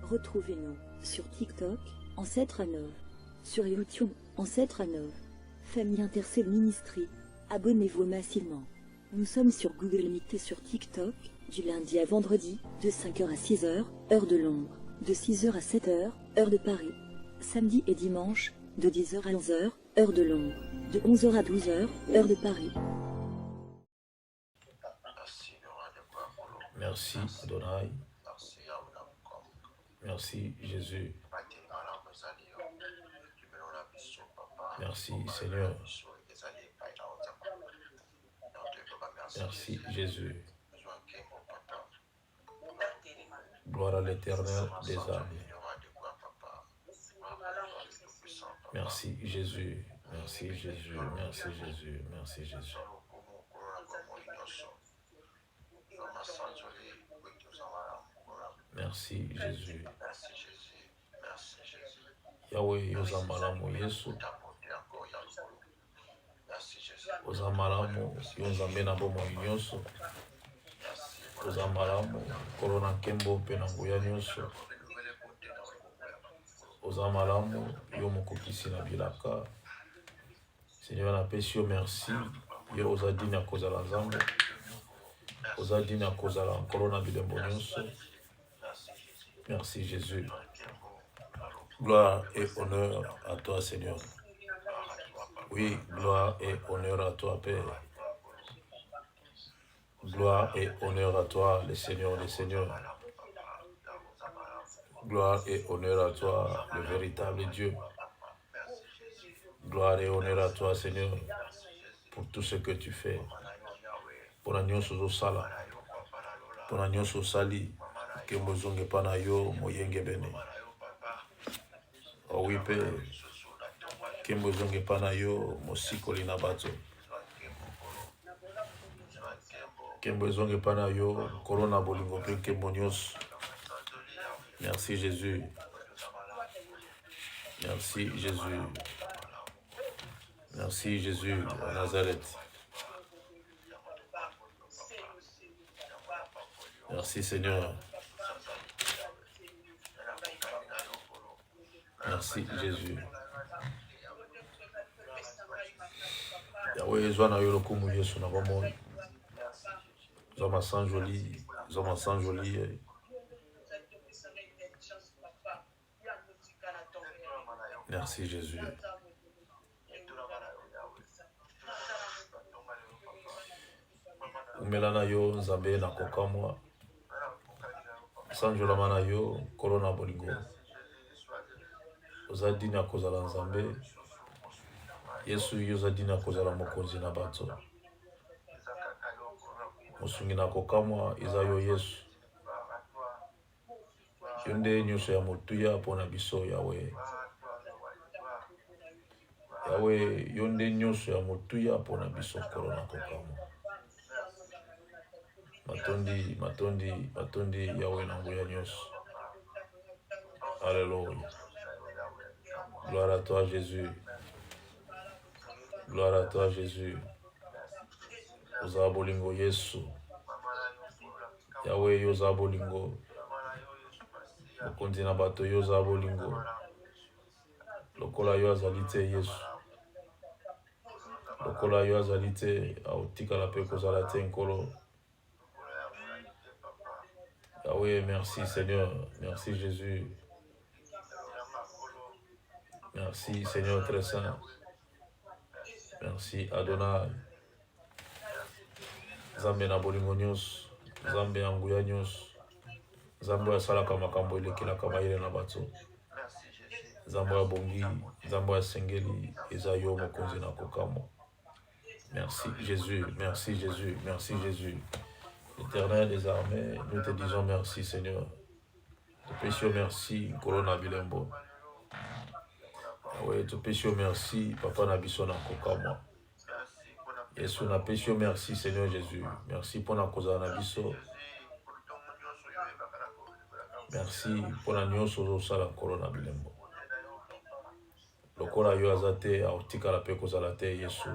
Retrouvez-nous sur TikTok, Ancêtre Anov, sur YouTube, Ancêtre Anov, Famille Intercelle Ministry. Abonnez-vous massivement. Nous sommes sur Google Meet et sur TikTok, du lundi à vendredi, de 5h à 6h, heure de Londres, de 6h à 7h, heure de Paris. Samedi et dimanche, de 10h à 11h, heure de Londres, de 11h à 12h, heure de Paris. Merci Adonai. Merci Jésus. Merci Seigneur. Merci Jésus. Gloire à l'Éternel des armées. Merci Jésus. Merci Jésus. Merci Jésus. Merci Jésus. Merci Jésus. Yahweh yozamalamu Yesu. Ozamalamu yonzambe na bomo nyonso. Ozamalamu korona kembo pe na nguya nyonso. Ozamalamu yo mokokisi na bilaka. Seigneur napesi yo merci. Yo ozadini ya kozala nzambe. Ozadini ya kozala korona bilembo nyonso. Merci Jésus. Gloire et honneur à toi Seigneur. Oui, gloire et honneur à toi Père. Gloire et honneur à toi le Seigneur des Seigneurs. Gloire et honneur à toi le véritable Dieu. Gloire et honneur à toi Seigneur pour tout ce que tu fais. Pour la nyonso ozosala. Pour la nyonso osali. Que mozonge pana yo moyenge bene. Oh oui Père. Que mozonge pana yo mosikoli na bato. Que mozonge pana yo korona bolingo pe ke monyos. Merci Jésus. Merci Jésus. Merci Jésus à Nazareth. Merci Seigneur. Merci Jésus. Yahweh ezwa na yo lokumu Yesu na bomoi. Zoma sans joli, zoma sans joli. Merci Jésus. Umelana yo nzambe na kokamwa. Sanjola na yo korona bolingo. Ozadini ya kozala nzambe. Yesu yozadini ya kozala mokonzi na bato. Mosungi na kokamwa eza yo Yesu. Yonde nyonso ya motuya pona biso Yahweh. Yahweh yonde nyonso ya motuya pona biso korona kokamwa. Matondi Yahweh na nguya nyonso. Alléluia. Gloire à toi Jésus. Gloire à toi Jésus. Oza bolingo Yesu. Yahweh yoza bolingo. Mokonzi na bato yoza bolingo. Lokola yo azali te Yesu. Lokola yo azali te aotikala pe kozala te nkolo. Yahweh, merci Seigneur. Merci Jésus. Merci Seigneur très saint. Merci Adonai. Nzambe na bolingo nyonso. Nzambe ya nguya nyonso. Nzambe asalaka makambo elekelaka mayele na bato. Nzambe ya bongi. Nzambe ya sengeli. Eza yo mokonzi na kokamwa. Merci Jésus. Merci Jésus. Merci Jésus. Éternel des armées, nous te disons merci Seigneur. Te péchons merci, Corona Bilembo. Oui, te péchons merci, Papa Nabiso na Kokama. Yesu na péchons merci Seigneur Jésus. Merci pour la cause de Nabiso. Merci pour la nyonso osala Corona Bilembo. Lokola yo azate autika la pe kozala te Yesu.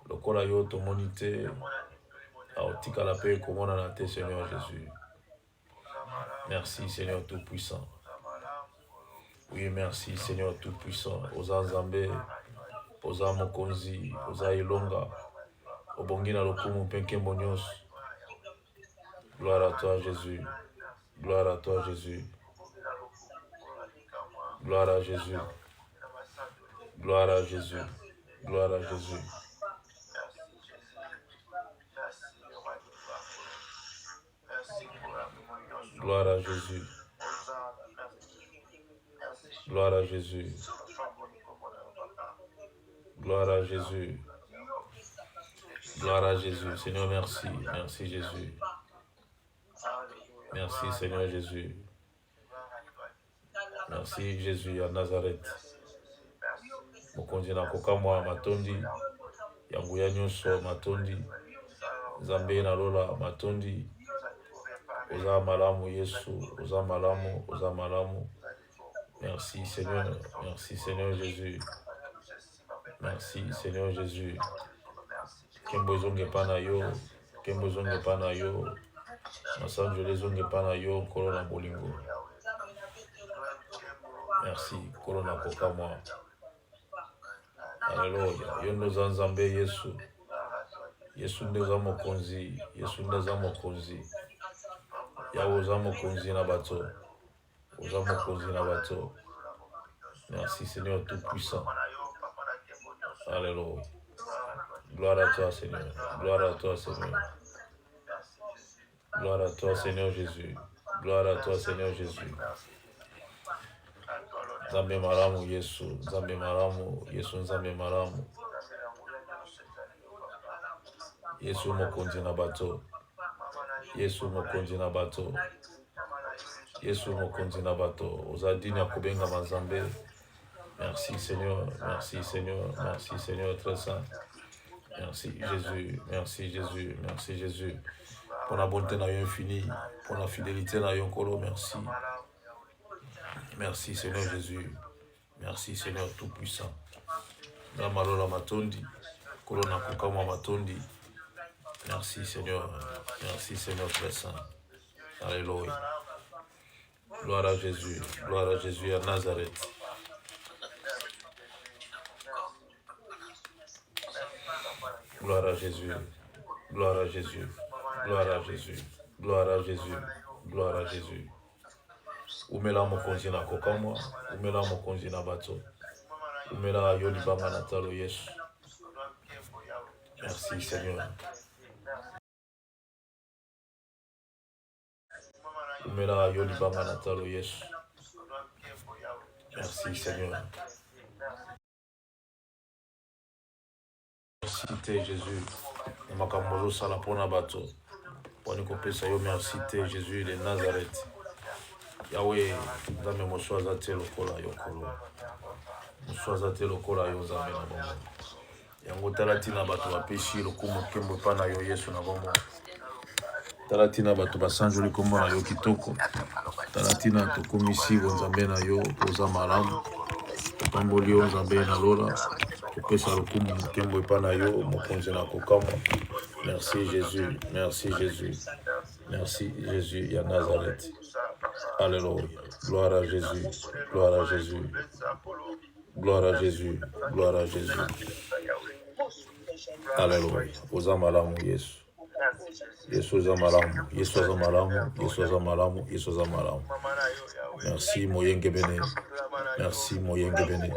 lokola yo tomoni te aotikala mpe komonana te Seigneur Jésus. Merci Seigneur Tout-Puissant. Oui, merci Seigneur Tout-Puissant. Oza Nzambe, oza Mokonzi, oza Elonga, obongi na lokumu mpe nkembo nyonso. Gloire à toi Jésus. Gloire à toi Jésus. Gloire à Jésus. Gloire à Jésus. Gloire à Jésus. Gloire à Jésus. Gloire à Jésus. Gloire à Jésus. Gloire à Jésus. Seigneur, merci. Merci Jésus. Merci Seigneur Jésus. Merci Jésus à Nazareth. Mokonzi na kokamwa matondi. Yanguya nyonso matondi. Nzambe na lola matondi. Oza malamu Yesu. Oza malamu. Oza malamu. Merci Seigneur. Merci Seigneur Jésus. Merci Seigneur Jésus. Kembo zonge pana yo. Kembo zonge pana yo. Masanjole zonge pana yo. Korona bolingo. Merci. Korona kokamwa. Alléluia. Yondo Nzambe Yesu. Yesu ndeza mokonzi. Yesu ndeza mokonzi. Yawo oza mokonzi na bato. Oza mokonzi na bato. Merci Seigneur Tout-Puissant. Alléluia. Gloire à toi Seigneur. Gloire à toi Seigneur. Gloire à toi Seigneur Jésus. Gloire à toi Seigneur Jésus. Nzambe malamu Yesu. Nzambe malamu Yesu. Nzambe malamu. Yesu mokonzi na bato. Yesu mokonzi na bato. Yesu mokonzi na bato. Ozadini ya kubenga mazambe. Merci Seigneur. Merci Seigneur. Merci Seigneur très saint. Merci Jésus. Merci Jésus. Merci Jésus. Pour la bonté na yo infini. Pour la fidélité na yo nkolo. Merci. Merci Seigneur Jésus. Merci Seigneur Tout-Puissant. Na malola matondi. Kolo na kukamwa matondi. Merci Seigneur. Merci Seigneur très saint. Alléluia. Gloire à Jésus. Gloire à Jésus à Nazareth. Gloire à Jésus. Gloire à Jésus. Gloire à Jésus. Gloire à Jésus. Gloire à Jésus. Umela mokonzi na kokamwa. Umela mokonzi na bato. Umela yoli banga na talo Yesu. Merci Seigneur. Umela yoli banga na talo Yesu. Merci Seigneur. Merci te Jésus. Makambozo sala pona bato. Poni kopesa yo merci te Jésus de Nazareth. Yahweh, Nzambe moswaza te lokola yo kolo. Moswaza te lokola yo Nzambe na bongo. Yango tala tina bato bapeshi lokumu kembo pana yo Yesu na bongo. Tala tina bato basanjoli kombo na yo kitoko. Tala tina tokomisi bo Nzambe na yo poza malamu. Topamboli yo Nzambe na lola. Topesa lokumu kembo pana yo mokonzi na kokamwa. Merci Jésus. Merci Jésus. Merci Jésus ya Nazareth. Alléluia. Gloire à Jésus. Gloire à Jésus. Gloire à Jésus. Gloire à Jésus. Alléluia. Oza malamu Yesu. Yesu oza malamu. Yesu oza malamu. Yesu oza malamu. Yesu oza malamu. Merci moyenge bene. Merci moyenge bene.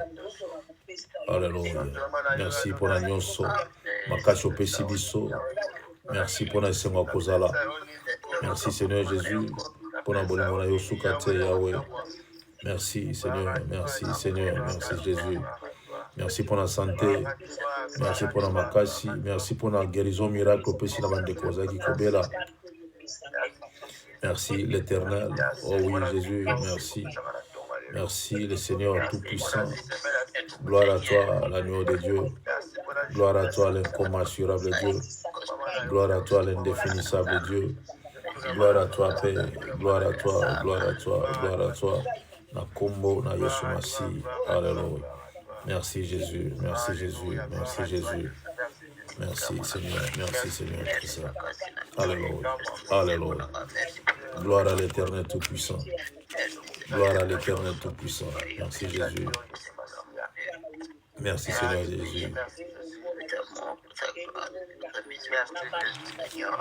Alléluia. Merci pour la nyonso. Makasi opesi biso. Merci pour la esengo kozala. Merci Seigneur Jésus. Pour la bolingo na yo suka te Yahweh. Merci Seigneur. Merci Seigneur. Merci Jésus. Merci pour la santé. Merci pour la makasi. Merci pour la guérison miracle opesi na bandeko ozaki kobela. Merci l'Éternel. Oh oui Jésus. Merci. Merci le Seigneur Tout-Puissant. Gloire à toi, l'agneau de Dieu. Gloire à toi, l'incommensurable Dieu. Gloire à toi, l'indéfinissable Dieu. Gloire à toi, Père. Gloire à toi, gloire à toi, gloire à toi. Na kombo, na Yesu Masi. Alléluia. Merci Jésus, merci Jésus, merci Jésus. Merci Seigneur, merci Seigneur Christ. Alléluia, Alléluia. Gloire à l'Éternel Tout-Puissant. Gloire à l'Éternel Tout-Puissant. Merci Jésus. Merci Seigneur Jésus.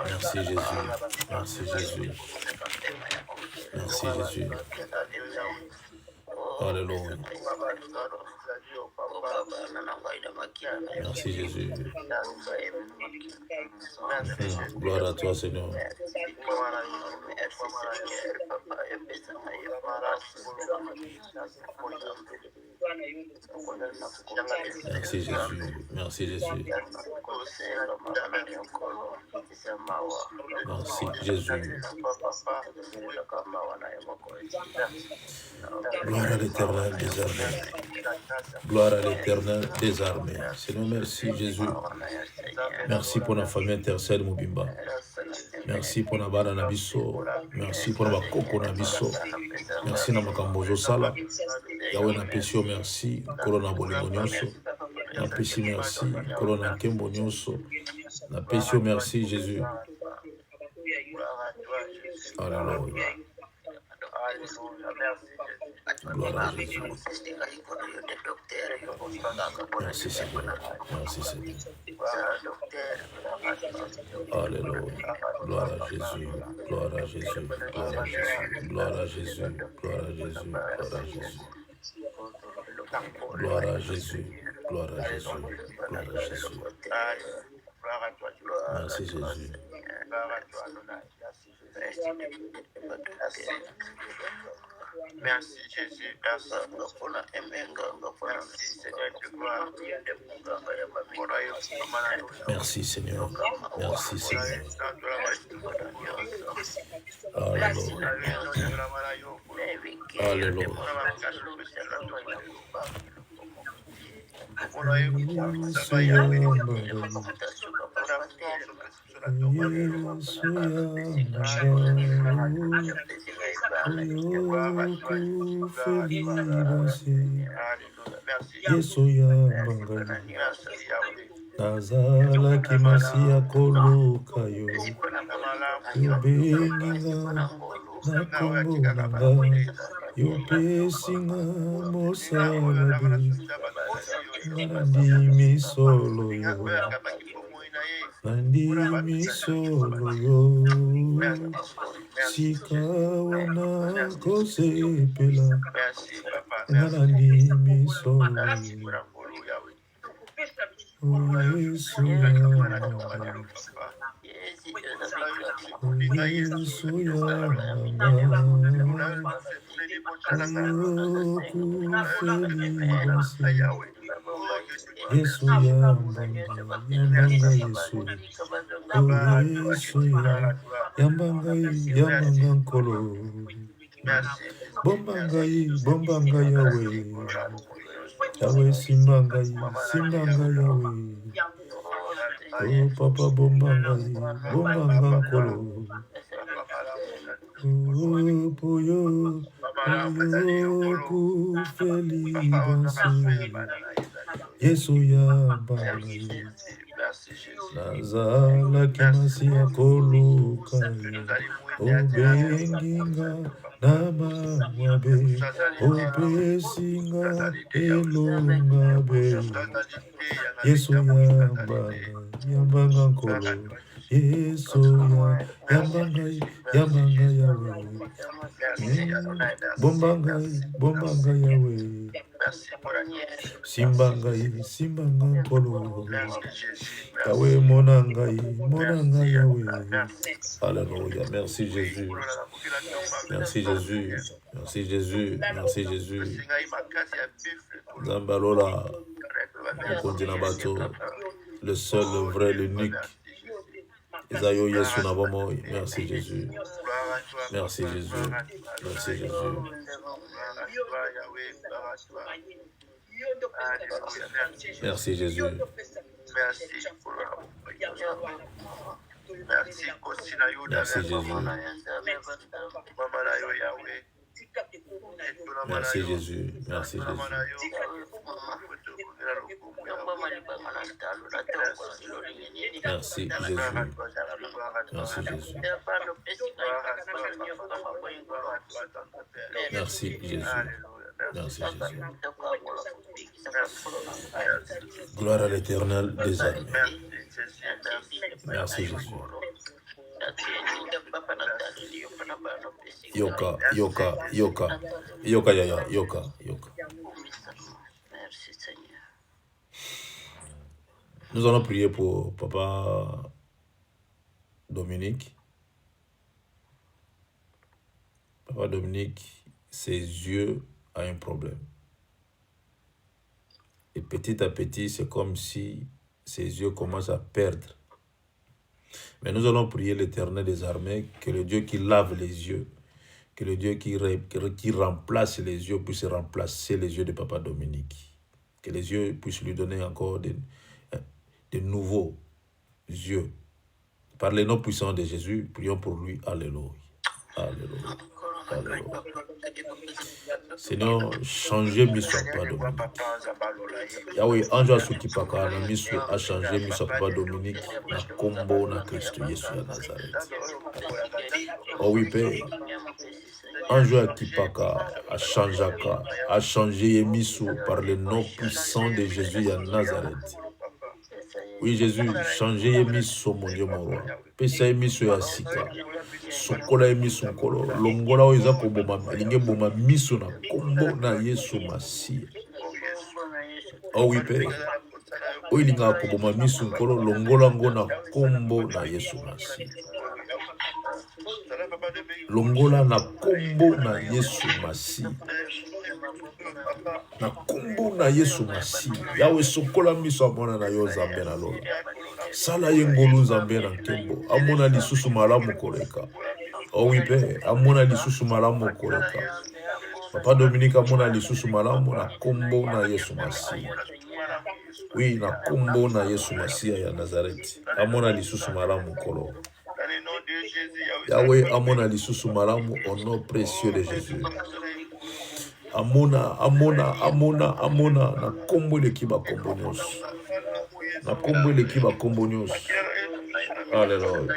Merci Jésus. Merci Jésus. Merci Jésus. Alléluia. Merci Jésus. Gloire à toi Seigneur. Merci Jésus. Merci Jésus. Merci Jésus. Gloire à l'Éternel des armées. Gloire à l'Éternel des armées. Seigneur, merci Jésus. Merci pour la famille intercelle Mobimba. Merci pour la bana nabiso. Merci pour la koko nabiso. Merci na makambozo sala. Yahweh na pesio merci. Kolona bolingo nyonso. Na pesi merci. Kolona kembo nyonso. Na pesio merci Jésus. Alléluia. Gloire à Jésus. Merci Seigneur. Merci Seigneur. Alléluia. Gloire à Jésus. Gloire à Jésus. Gloire à Jésus. Gloire à Jésus. Gloire à Jésus. Gloire à Jésus. Gloire à Jésus. Gloire à Jésus. Merci Jésus. Merci Jésus, merci Seigneur de gloire. Merci Seigneur, merci Seigneur. Alléluia. Alléluia. Nazala kimasia koluka yo yobenginga na kombo nanga yopesinga mosalabi nandi misolo yo nandi misolo yo sika wana kosepela nandi misolo yo Yesu yamba Yesu yamba yambanga nkolo bombanga Yahweh Yahweh simbanga Yahweh oh papa bombanga nkolo oh poyo kufeli banse Yesu yamba nazala kimasi akoluka obenginga namawabe opesinga elongabe Yesu yambanga nkolo Yesu yambanga Yahweh bombanga Yahweh simbanga nkolo Yahweh monanga Yahweh. Alléluia. Merci Jésus. Merci Jésus. Merci Jésus. Merci Jésus. Zambalola, Bato, le seul, le vrai, l'unique. Isaïo Yesu Nabomoy. Merci Jésus. Merci Jésus. Merci Jésus. Merci Jésus. Merci Jésus. Merci Jésus. Merci Jésus. Merci Jésus. Merci Jésus. Merci Jésus. Merci Jésus. Gloire à l'Éternel des armées. Merci Jésus. Yoka, yoka, yoka. Yoka, yaya, yoka, yoka. Merci Seigneur. Nous allons prier pour Papa Dominique. Papa Dominique, ses yeux ont un problème. Et petit à petit, c'est comme si ses yeux commencent à perdre. Mais nous allons prier l'Éternel des armées, que le Dieu qui lave les yeux, que le Dieu qui remplace les yeux puisse remplacer les yeux de Papa Dominique. Que les yeux puissent lui donner encore de nouveaux yeux. Par les noms puissants de Jésus, prions pour lui. Alléluia. Alléluia. Alléluia. Seigneur, changez miso Papa Dominique. Yahweh, anjo asuki paka na miso a changé miso Papa Dominique na kombo na Christ Yesu ya Nazareth. Oh oui, Père. Anjo akipaka a changé miso par le nom puissant de Jésus ya Nazareth. Oui, Jésus, changez miso mon Dieu mon roi. Pesa miso ya sika. Sokola miso nkolo. Longola oiza ko boma linge boma miso na kombo na Yesu Masiya. Oh oui, Père. Oui, linga ko boma miso nkolo longola ngo na kombo na Yesu Masiya. Longola na kombo na Yesu Masiya. Na kombo na Yesu Masiya. Yawe sokola miso amona na yo Zambe na lola. Sala yengolu Zambe na nkembo. Amona lisusu malamu koleka. Oh oui, Père. Amona lisusu malamu koleka. Papa Dominique amona lisusu malamu na kombo na Yesu Masiya. Oui, na kombo na Yesu Masiya ya Nazareth. Amona lisusu malamu kolo. Yahweh amona lisusu malamu au nom précieux de Jésus. Amona na kombo le kiba kombo nyos. Na kombo le kiba kombo nyos. Alléluia.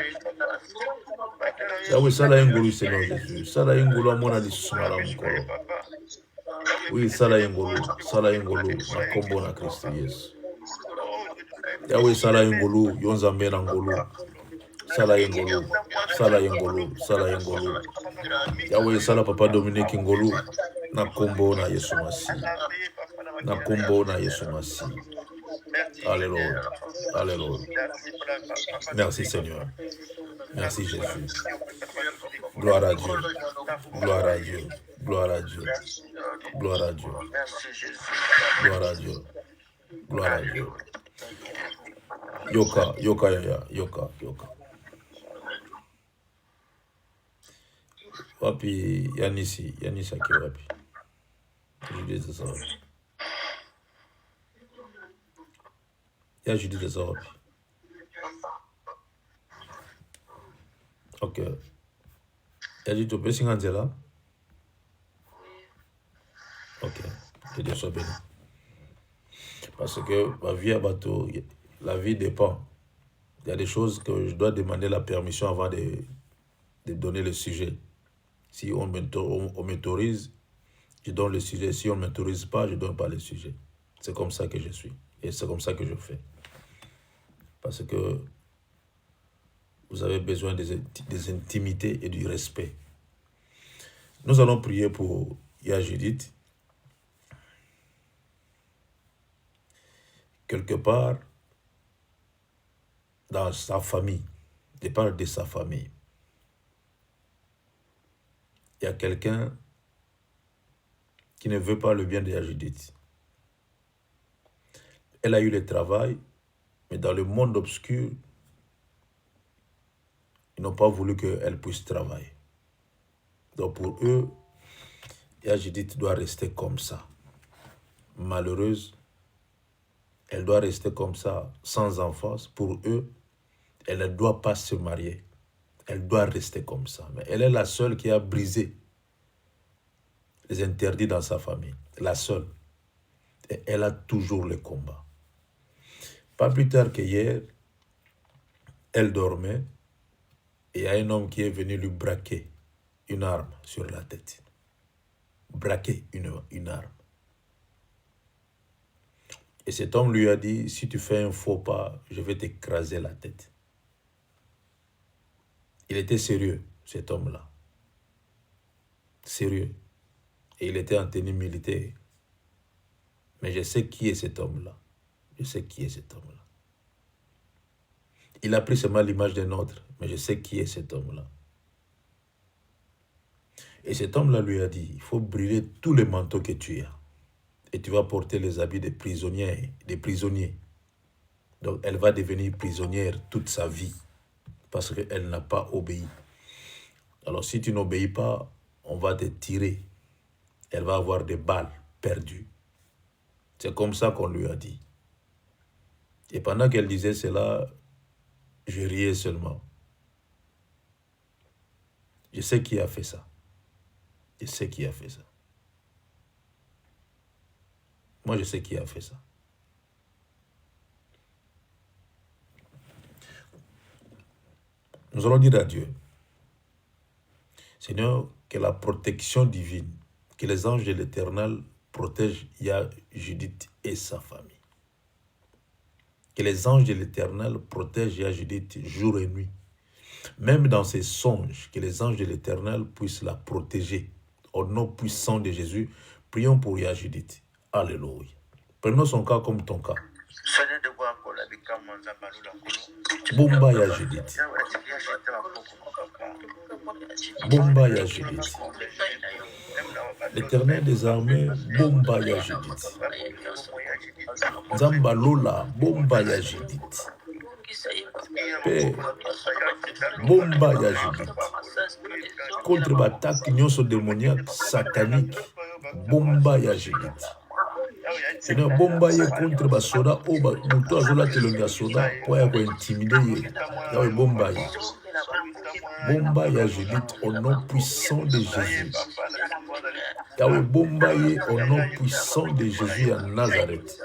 Yahweh sala yengolu Seigneur Jésus. Sala yengolu amona lisusu malamu kolo. Oui, sala yengolu na kombo na Christ Yesu. Yahweh sala yengolu yonzambe na ngolu. Sala yengolu. Yahweh sala Papa Dominique ngolu na kombo na Yesu Masiya. Na kombo na Yesu Masiya. Alléluia. Alléluia. Merci Seigneur. Merci Jésus. Gloire à Dieu. Gloire à Dieu. Gloire à Dieu. Gloire à Dieu. Gloire à Dieu. Gloire à Dieu. Yoka, yoka, yaya, yoka, yoka. Wapi, Yanisi aki wapi. Judith de ça wapi. Ya Judith de ça wapi. Ok. Ya Judith, tu peux s'y là? Ok. Que Dieu soit béni. Parce que ma vie à bateau, la vie dépend. Il y a des choses que je dois demander la permission avant de donner le sujet. Si on m'autorise, je donne le sujet. Si on ne m'autorise pas, je ne donne pas le sujet. C'est comme ça que je suis. Et c'est comme ça que je fais. Parce que vous avez besoin des intimités et du respect. Nous allons prier pour Ya Judith. Quelque part, dans sa famille, de part de sa famille, il y a quelqu'un qui ne veut pas le bien de Judith. Elle a eu le travail, mais dans le monde obscur, ils n'ont pas voulu qu'elle puisse travailler. Donc pour eux, Judith doit rester comme ça. Malheureuse, elle doit rester comme ça, sans enfants. Pour eux, elle ne doit pas se marier. Elle doit rester comme ça. Mais elle est la seule qui a brisé les interdits dans sa famille. La seule. Et elle a toujours le combat. Pas plus tard qu'hier, elle dormait et il y a un homme qui est venu lui braquer une arme sur la tête. Braquer une arme. Et cet homme lui a dit, si tu fais un faux pas, je vais t'écraser la tête. Il était sérieux, cet homme-là. Sérieux. Et il était en tenue militaire. Mais je sais qui est cet homme-là. Je sais qui est cet homme-là. Il a pris seulement l'image d'un autre, mais je sais qui est cet homme-là. Et cet homme-là lui a dit, il faut brûler tous les manteaux que tu as. Et tu vas porter les habits des prisonniers. Donc elle va devenir prisonnière toute sa vie parce qu'elle n'a pas obéi. Alors si tu n'obéis pas, on va te tirer. Elle va avoir des balles perdues. C'est comme ça qu'on lui a dit. Et pendant qu'elle disait cela, je riais seulement. Je sais qui a fait ça. Je sais qui a fait ça. Moi, je sais qui a fait ça. Nous allons dire à Dieu, Seigneur, que la protection divine, que les anges de l'Éternel protègent Judith et sa famille. Que les anges de l'Éternel protègent Judith jour et nuit. Même dans ses songes, que les anges de l'Éternel puissent la protéger. Au nom puissant de Jésus, prions pour Judith. Alléluia. Prenons son cas comme ton cas. Bomba Judith. Bomba Judith. L'Éternel des armées, bomba Judith. Zambalola, bomba Judith. Père, bomba Judith. Contre l'attaque nyonso démoniaque, satanique, bomba Judith. Seigneur, bomba ye contre basoda, muto azola telonga soda, pour intimider ye. Bomba ye. Bomba Judith au nom puissant de Jésus. Yahweh bomba ye au nom puissant de Jésus à Nazareth.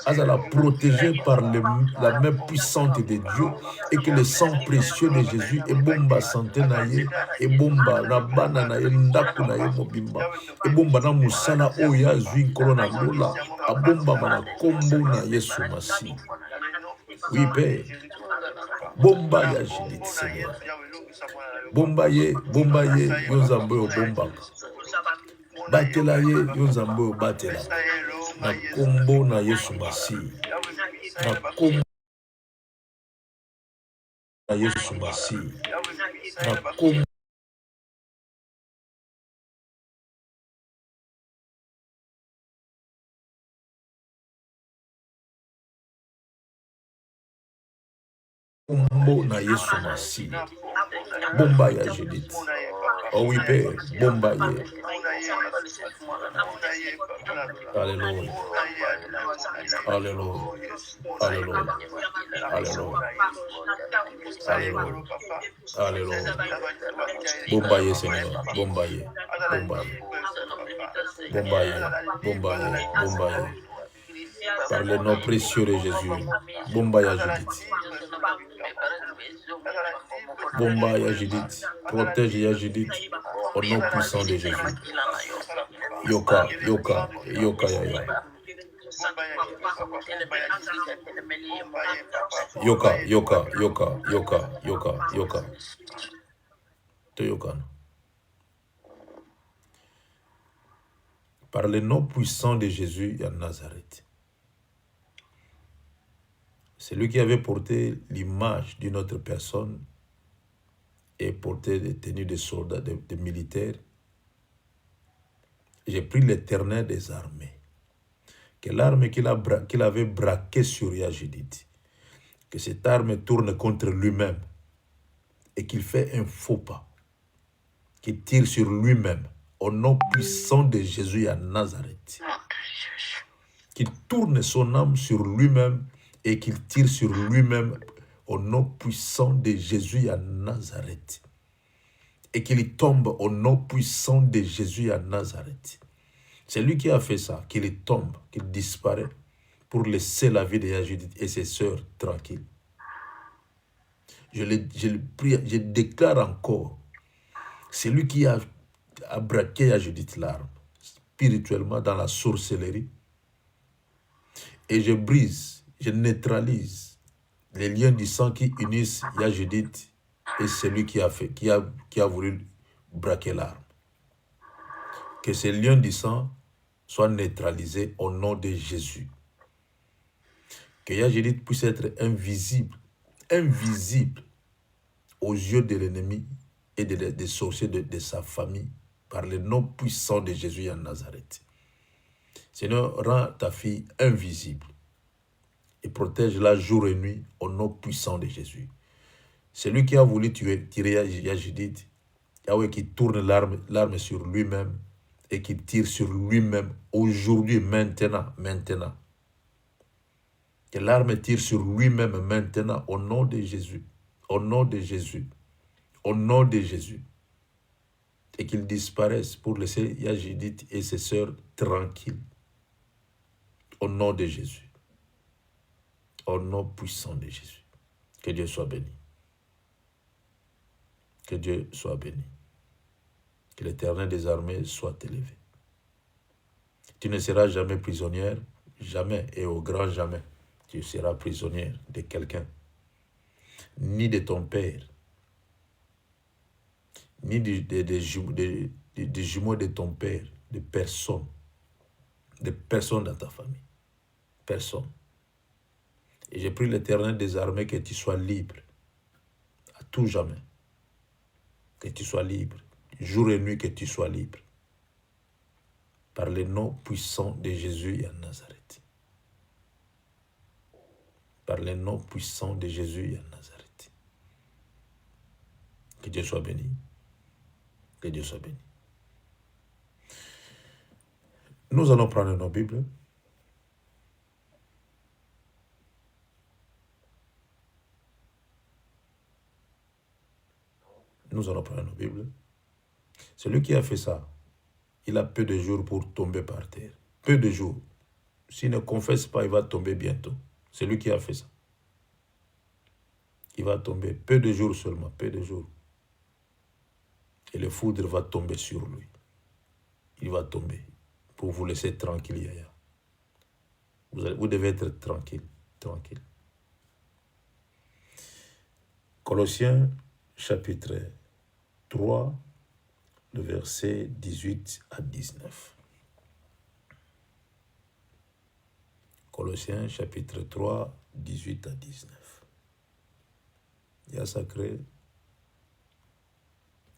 Azala protégé par la main puissante de Dieu et que le sang précieux de Jésus et bomba santé naye et bomba na bana naye ndaku naye mobimba et bomba na musala oya zui kolona lola a bomba mana kombo na Yesu Masi. Oui Père. Bomba Judith Seigneur. Bomba ye yonzambo yo bomba. Batela ye yonzambo yo batela. Na kombo na Yesu Masi. Na kombo na Yesu Masi. Na kombo na Yesu Masi. Bomba Judith. Oh oui Père, bomba ye. Alléluia. Alléluia. Alléluia. Alléluia. Alléluia. Alléluia. Bomba ye Seigneur. Bomba ye. Bomba ye. Bomba ye. Bomba ye. Bomba ye. Par le nom précieux de Jésus. Bomba Judith. Bomba Judith. Protège Judith au nom puissant de Jésus. Yoka, yoka, yoka, yaya. Yoka, yoka, yoka, yoka, yoka, yoka. Te yoka. Par le nom puissant de Jésus à Nazareth. C'est lui qui avait porté l'image d'une autre personne et porté des tenues de soldats, de militaires. J'ai pris l'Éternel des armées, que l'arme qu'il avait braquée sur Judith, que cette arme tourne contre lui-même et qu'il fait un faux pas, qu'il tire sur lui-même au nom puissant de Jésus à Nazareth, qu'il tourne son âme sur lui-même et qu'il tire sur lui-même au nom puissant de Jésus à Nazareth. Et qu'il tombe au nom puissant de Jésus à Nazareth. C'est lui qui a fait ça, qu'il tombe, qu'il disparaît, pour laisser la vie de Judith et ses sœurs tranquilles. Je déclare encore, c'est lui qui a braqué Judith l'arme, spirituellement dans la sorcellerie. Et je brise, je neutralise les liens du sang qui unissent Judith et celui qui a voulu braquer l'arme. Que ces liens du sang soient neutralisés au nom de Jésus. Que Judith puisse être invisible aux yeux de l'ennemi et des sorciers de sa famille par le nom puissant de Jésus en Nazareth. Seigneur, rends ta fille invisible et protège-la jour et nuit au nom puissant de Jésus. Celui qui a voulu tirer Judith, Yahweh qui tourne l'arme sur lui-même et qui tire sur lui-même aujourd'hui, maintenant. Que l'arme tire sur lui-même maintenant au nom de Jésus. Au nom de Jésus. Au nom de Jésus. Et qu'il disparaisse pour laisser Judith et ses sœurs tranquilles. Au nom de Jésus. Au nom puissant de Jésus. Que Dieu soit béni. Que Dieu soit béni. Que l'Éternel des armées soit élevé. Tu ne seras jamais prisonnière, jamais et au grand jamais. Tu seras prisonnière de quelqu'un, ni de ton père, ni des jumeaux de ton père, de personne dans ta famille. Personne. Et j'ai pris l'Éternel des armées que tu sois libre, à tout jamais. Que tu sois libre, jour et nuit que tu sois libre. Par le nom puissant de Jésus en Nazareth. Par le nom puissant de Jésus en Nazareth. Que Dieu soit béni. Que Dieu soit béni. Nous allons prendre nos Bibles. Nous allons prendre nos Bibles. Celui qui a fait ça, il a peu de jours pour tomber par terre. Peu de jours. S'il ne confesse pas, il va tomber bientôt. C'est lui qui a fait ça. Il va tomber. Peu de jours seulement. Peu de jours. Et le foudre va tomber sur lui. Il va tomber. Pour vous laisser tranquille, Yaya. Vous devez être tranquille. Tranquille. Colossiens, chapitre 3, le verset 18 à 19. Colossiens chapitre 3, 18 à 19. Il y a sacré.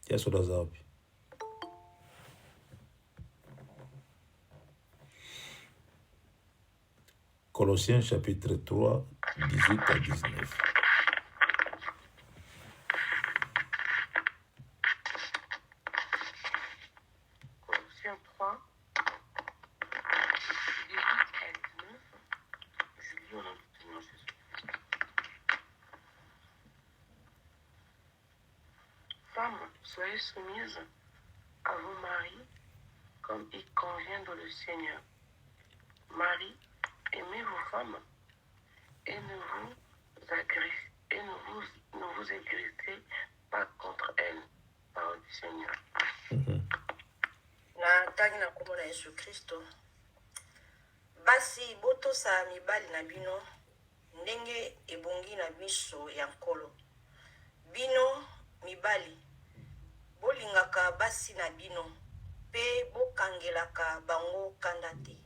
Il y a Sodazabi. Colossiens chapitre 3, 18 à 19. Soyez soumises à vos maris comme il convient dans le Seigneur. Marie, aimez vos femmes et ne vous aigrissez pas contre elles. Parole du Seigneur. Na tagi na kombo na Yesu Kristo. Basi botosa mibali na bino ndenge ebongi na miso ya nkolo. Bino mibali bolingaka basi na bino pe bokangelaka bango kandate.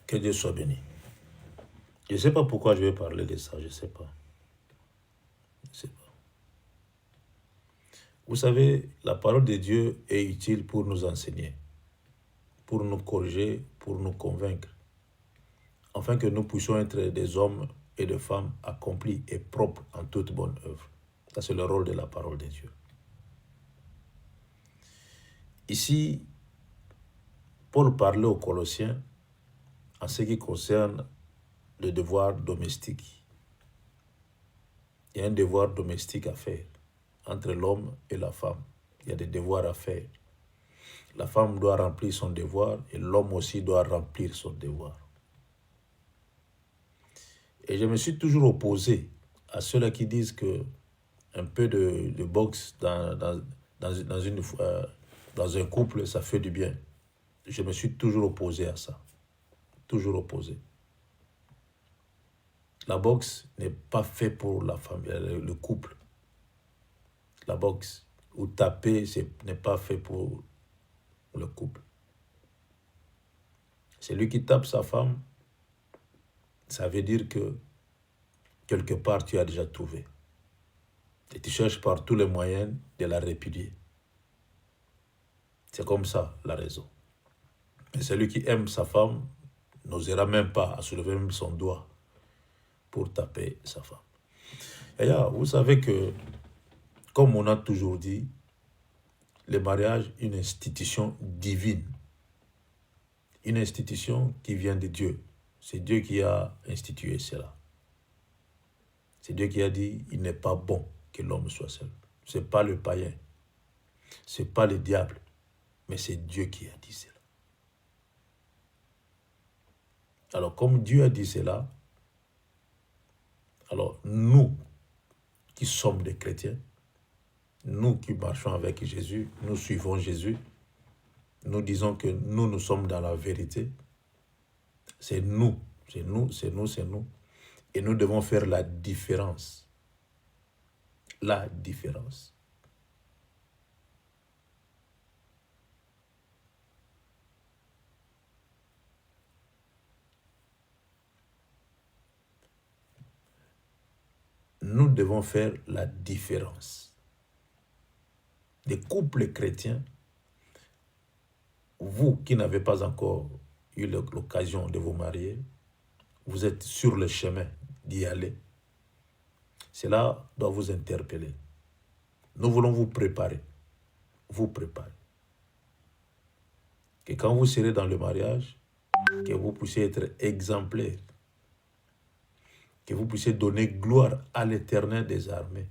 Que Dieu soit béni. Je ne sais pas pourquoi je vais parler de ça, je ne sais pas. Je ne sais pas. Vous savez, la parole de Dieu est utile pour nous enseigner, pour nous corriger, pour nous convaincre, afin que nous puissions être des hommes et des femmes accomplis et propres en toute bonne œuvre. Ça, c'est le rôle de la parole de Dieu. Ici, Paul parlait aux Colossiens en ce qui concerne le devoir domestique. Il y a un devoir domestique à faire entre l'homme et la femme. Il y a des devoirs à faire. La femme doit remplir son devoir et l'homme aussi doit remplir son devoir. Et je me suis toujours opposé à ceux-là qui disent que un peu de boxe dans un couple, ça fait du bien. Je me suis toujours opposé à ça. Toujours opposé. La boxe n'est pas fait pour la famille, le couple. La boxe ou taper, n'est pas fait pour le couple. Celui qui tape sa femme, ça veut dire que quelque part tu as déjà trouvé. Et tu cherches par tous les moyens de la répudier. C'est comme ça la raison. Mais celui qui aime sa femme n'osera même pas à soulever même son doigt pour taper sa femme. Et là, vous savez que, comme on a toujours dit, le mariage est une institution divine. Une institution qui vient de Dieu. C'est Dieu qui a institué cela. C'est Dieu qui a dit, il n'est pas bon que l'homme soit seul. Ce n'est pas le païen. Ce n'est pas le diable. Mais c'est Dieu qui a dit cela. Alors, comme Dieu a dit cela, alors nous qui sommes des chrétiens, nous qui marchons avec Jésus, nous suivons Jésus, nous disons que nous sommes dans la vérité. C'est nous. Et nous devons faire la différence. La différence. Nous devons faire la différence. Des couples chrétiens, vous qui n'avez pas encore eu l'occasion de vous marier, vous êtes sur le chemin d'y aller. Cela doit vous interpeller. Nous voulons vous préparer. Vous préparer. Que quand vous serez dans le mariage, que vous puissiez être exemplaire. Que vous puissiez donner gloire à l'Éternel des armées.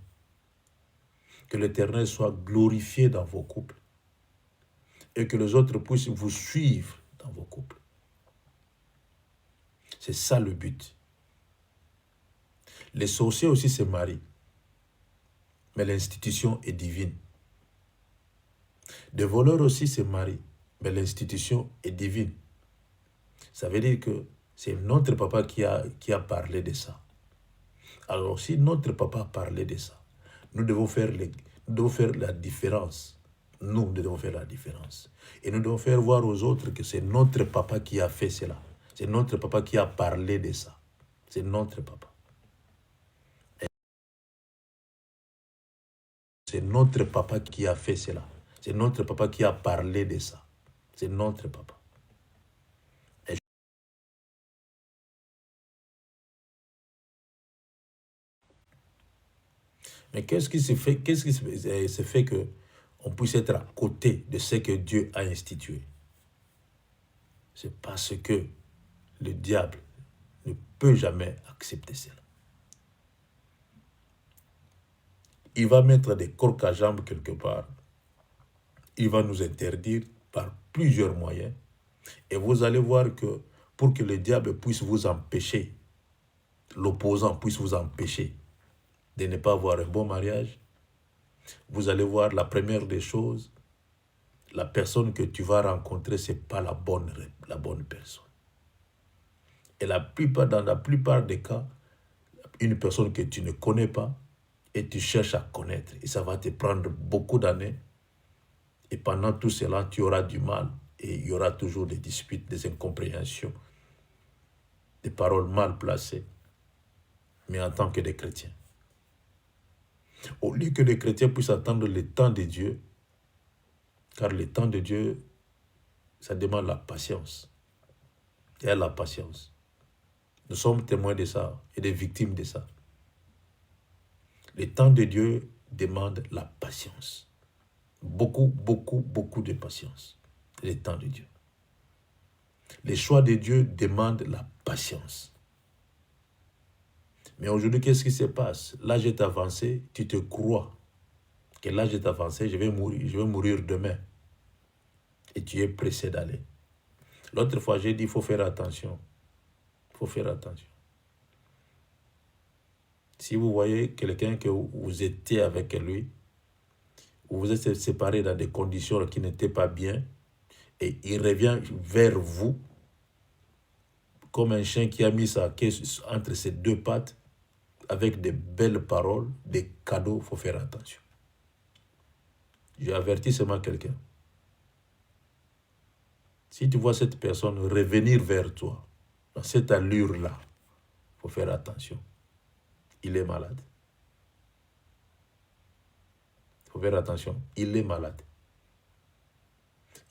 Que l'Éternel soit glorifié dans vos couples. Et que les autres puissent vous suivre dans vos couples. C'est ça le but. Les sorciers aussi se marient. Mais l'institution est divine. Les voleurs aussi se marient. Mais l'institution est divine. Ça veut dire que c'est notre papa qui a parlé de ça. Alors si notre papa a parlé de ça, nous devons faire la différence. Nous devons faire la différence. Et nous devons faire voir aux autres que c'est notre papa qui a fait cela. C'est notre papa qui a parlé de ça. C'est notre papa. C'est notre papa qui a fait cela. C'est notre papa qui a parlé de ça. C'est notre papa. Mais qu'est-ce qui se fait que on puisse être à côté de ce que Dieu a institué? C'est parce que le diable ne peut jamais accepter cela. Il va mettre des corcs à jambes quelque part. Il va nous interdire par plusieurs moyens. Et vous allez voir que pour que le diable puisse vous empêcher, l'opposant puisse vous empêcher de ne pas avoir un bon mariage, vous allez voir la première des choses, la personne que tu vas rencontrer, ce n'est pas la bonne personne. Et dans la plupart des cas, une personne que tu ne connais pas et tu cherches à connaître. Et ça va te prendre beaucoup d'années. Et pendant tout cela, tu auras du mal. Et il y aura toujours des disputes, des incompréhensions, des paroles mal placées, mais en tant que des chrétiens. Au lieu que les chrétiens puissent attendre le temps de Dieu, car le temps de Dieu, ça demande la patience. Et la patience. Nous sommes témoins de ça et des victimes de ça. Le temps de Dieu demande la patience. Beaucoup de patience. Le temps de Dieu. Les choix de Dieu demandent la patience. Mais aujourd'hui, qu'est-ce qui se passe? L'âge est avancé, tu te crois que l'âge est avancé, je vais mourir demain. et tu es pressé d'aller. L'autre fois, j'ai dit, il faut faire attention. Il faut faire attention. Si vous voyez quelqu'un que vous étiez avec lui, vous vous êtes séparés dans des conditions qui n'étaient pas bien, et il revient vers vous, comme un chien qui a mis sa queue entre ses deux pattes, avec des belles paroles, des cadeaux, il faut faire attention. J'ai averti seulement quelqu'un. Si tu vois cette personne revenir vers toi, dans cette allure-là, il faut faire attention. Il est malade. Il faut faire attention. Il est malade.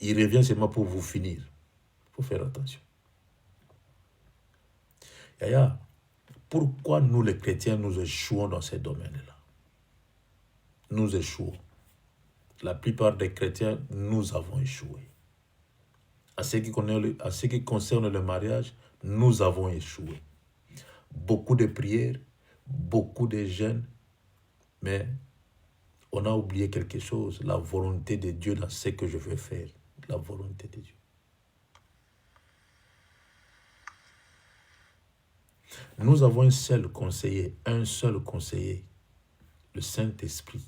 Il revient seulement pour vous finir. Il faut faire attention. Yaya, pourquoi nous les chrétiens, nous échouons dans ces domaines-là? Nous échouons. La plupart des chrétiens, nous avons échoué. À ce qui concerne le mariage, nous avons échoué. Beaucoup de prières, beaucoup de jeûnes, mais on a oublié quelque chose, la volonté de Dieu dans ce que je veux faire. La volonté de Dieu. Nous avons un seul conseiller, le Saint-Esprit.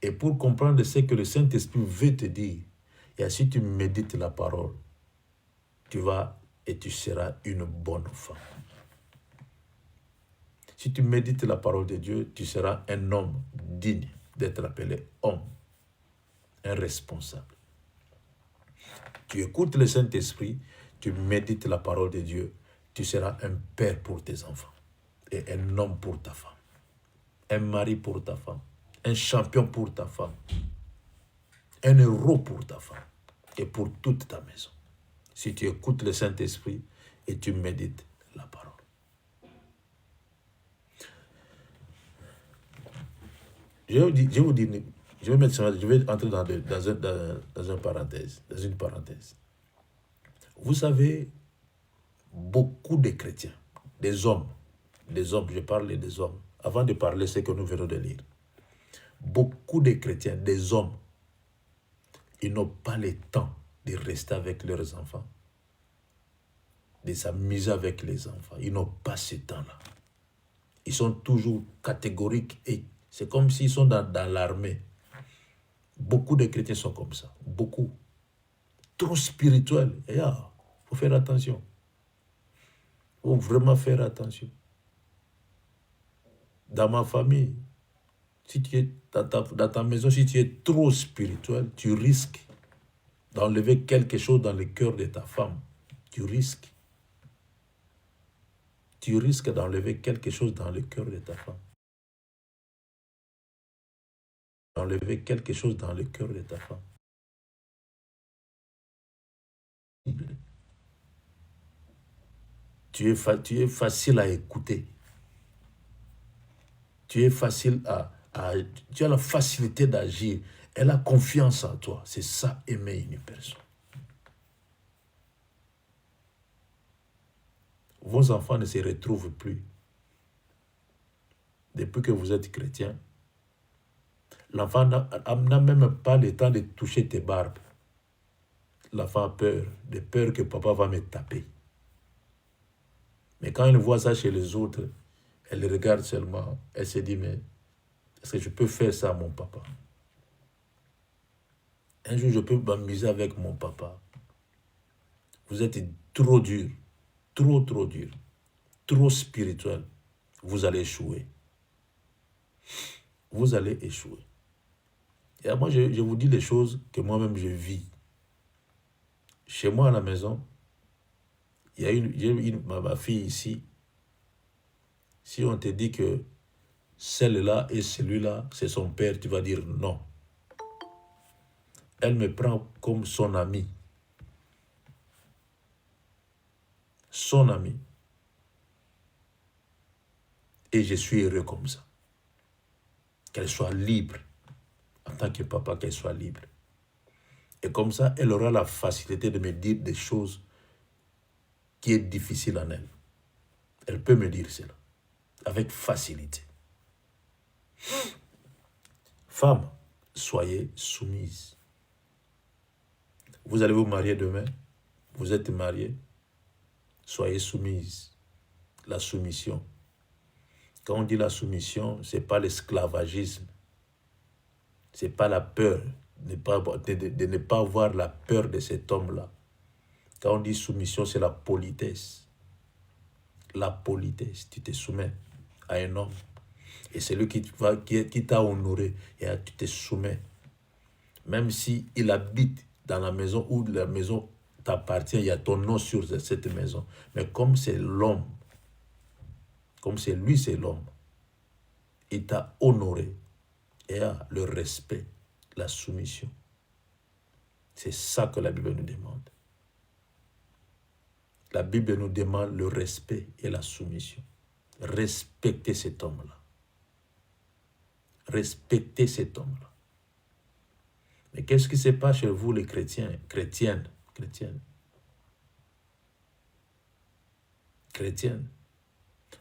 Et pour comprendre ce que le Saint-Esprit veut te dire, et si tu médites la parole, tu vas et tu seras une bonne femme. Si tu médites la parole de Dieu, tu seras un homme digne d'être appelé homme, un responsable. Tu écoutes le Saint-Esprit, tu médites la parole de Dieu, tu seras un père pour tes enfants et un homme pour ta femme, un mari pour ta femme, un champion pour ta femme, un héros pour ta femme et pour toute ta maison. Si tu écoutes le Saint-Esprit et tu médites la parole. Je vais entrer dans une parenthèse. Vous savez, beaucoup de chrétiens, des hommes, je parle des hommes, avant de parler de ce que nous venons de lire. Beaucoup de chrétiens, des hommes, ils n'ont pas le temps de rester avec leurs enfants, de s'amuser avec les enfants. Ils n'ont pas ce temps-là. Ils sont toujours catégoriques et c'est comme s'ils sont dans l'armée. Beaucoup de chrétiens sont comme ça. Beaucoup. Trop spirituels. Et faut faire attention. Il faut vraiment faire attention. Dans ma famille, si tu es dans ta maison, si tu es trop spirituel, tu risques d'enlever quelque chose dans le cœur de ta femme. Tu risques d'enlever quelque chose dans le cœur de ta femme. Enlever quelque chose dans le cœur de ta femme. Tu es facile à écouter. Tu as la facilité d'agir. Elle a confiance en toi. C'est ça, aimer une personne. Vos enfants ne se retrouvent plus. Depuis que vous êtes chrétien, l'enfant n'a même pas le temps de toucher tes barbes. L'enfant a peur, de peur que papa va me taper. Mais quand elle voit ça chez les autres, elle regarde seulement, elle se dit, mais est-ce que je peux faire ça à mon papa? Un jour, je peux m'amuser avec mon papa. Vous êtes trop dur, trop dur, trop spirituel. Vous allez échouer. Vous allez échouer. Et moi, je vous dis les choses que moi-même je vis. Chez moi à la maison, il y a ma fille ici. Si on te dit que celle-là et celui-là, c'est son père, tu vas dire non. Elle me prend comme son amie. Son amie. Et je suis heureux comme ça. Qu'elle soit libre. En tant que papa, qu'elle soit libre. Et comme ça, elle aura la facilité de me dire des choses qui est difficile en elle. Elle peut me dire cela. Avec facilité. Femmes, soyez soumises. Vous allez vous marier demain. Vous êtes mariés. Soyez soumises. La soumission. Quand on dit la soumission, ce n'est pas l'esclavagisme. Ce n'est pas la peur de ne pas avoir la peur de cet homme-là. Quand on dit soumission, c'est la politesse. La politesse. Tu te soumets à un homme. Et c'est lui qui t'a honoré. Et tu te soumets. Même s'il habite dans la maison où la maison t'appartient, il y a ton nom sur cette maison. Mais comme c'est l'homme, comme c'est lui, c'est l'homme, il t'a honoré et a le respect, la soumission. C'est ça que la Bible nous demande. La Bible nous demande le respect et la soumission. Respectez cet homme-là. Respectez cet homme-là. Mais qu'est-ce qui se passe chez vous, les chrétiennes?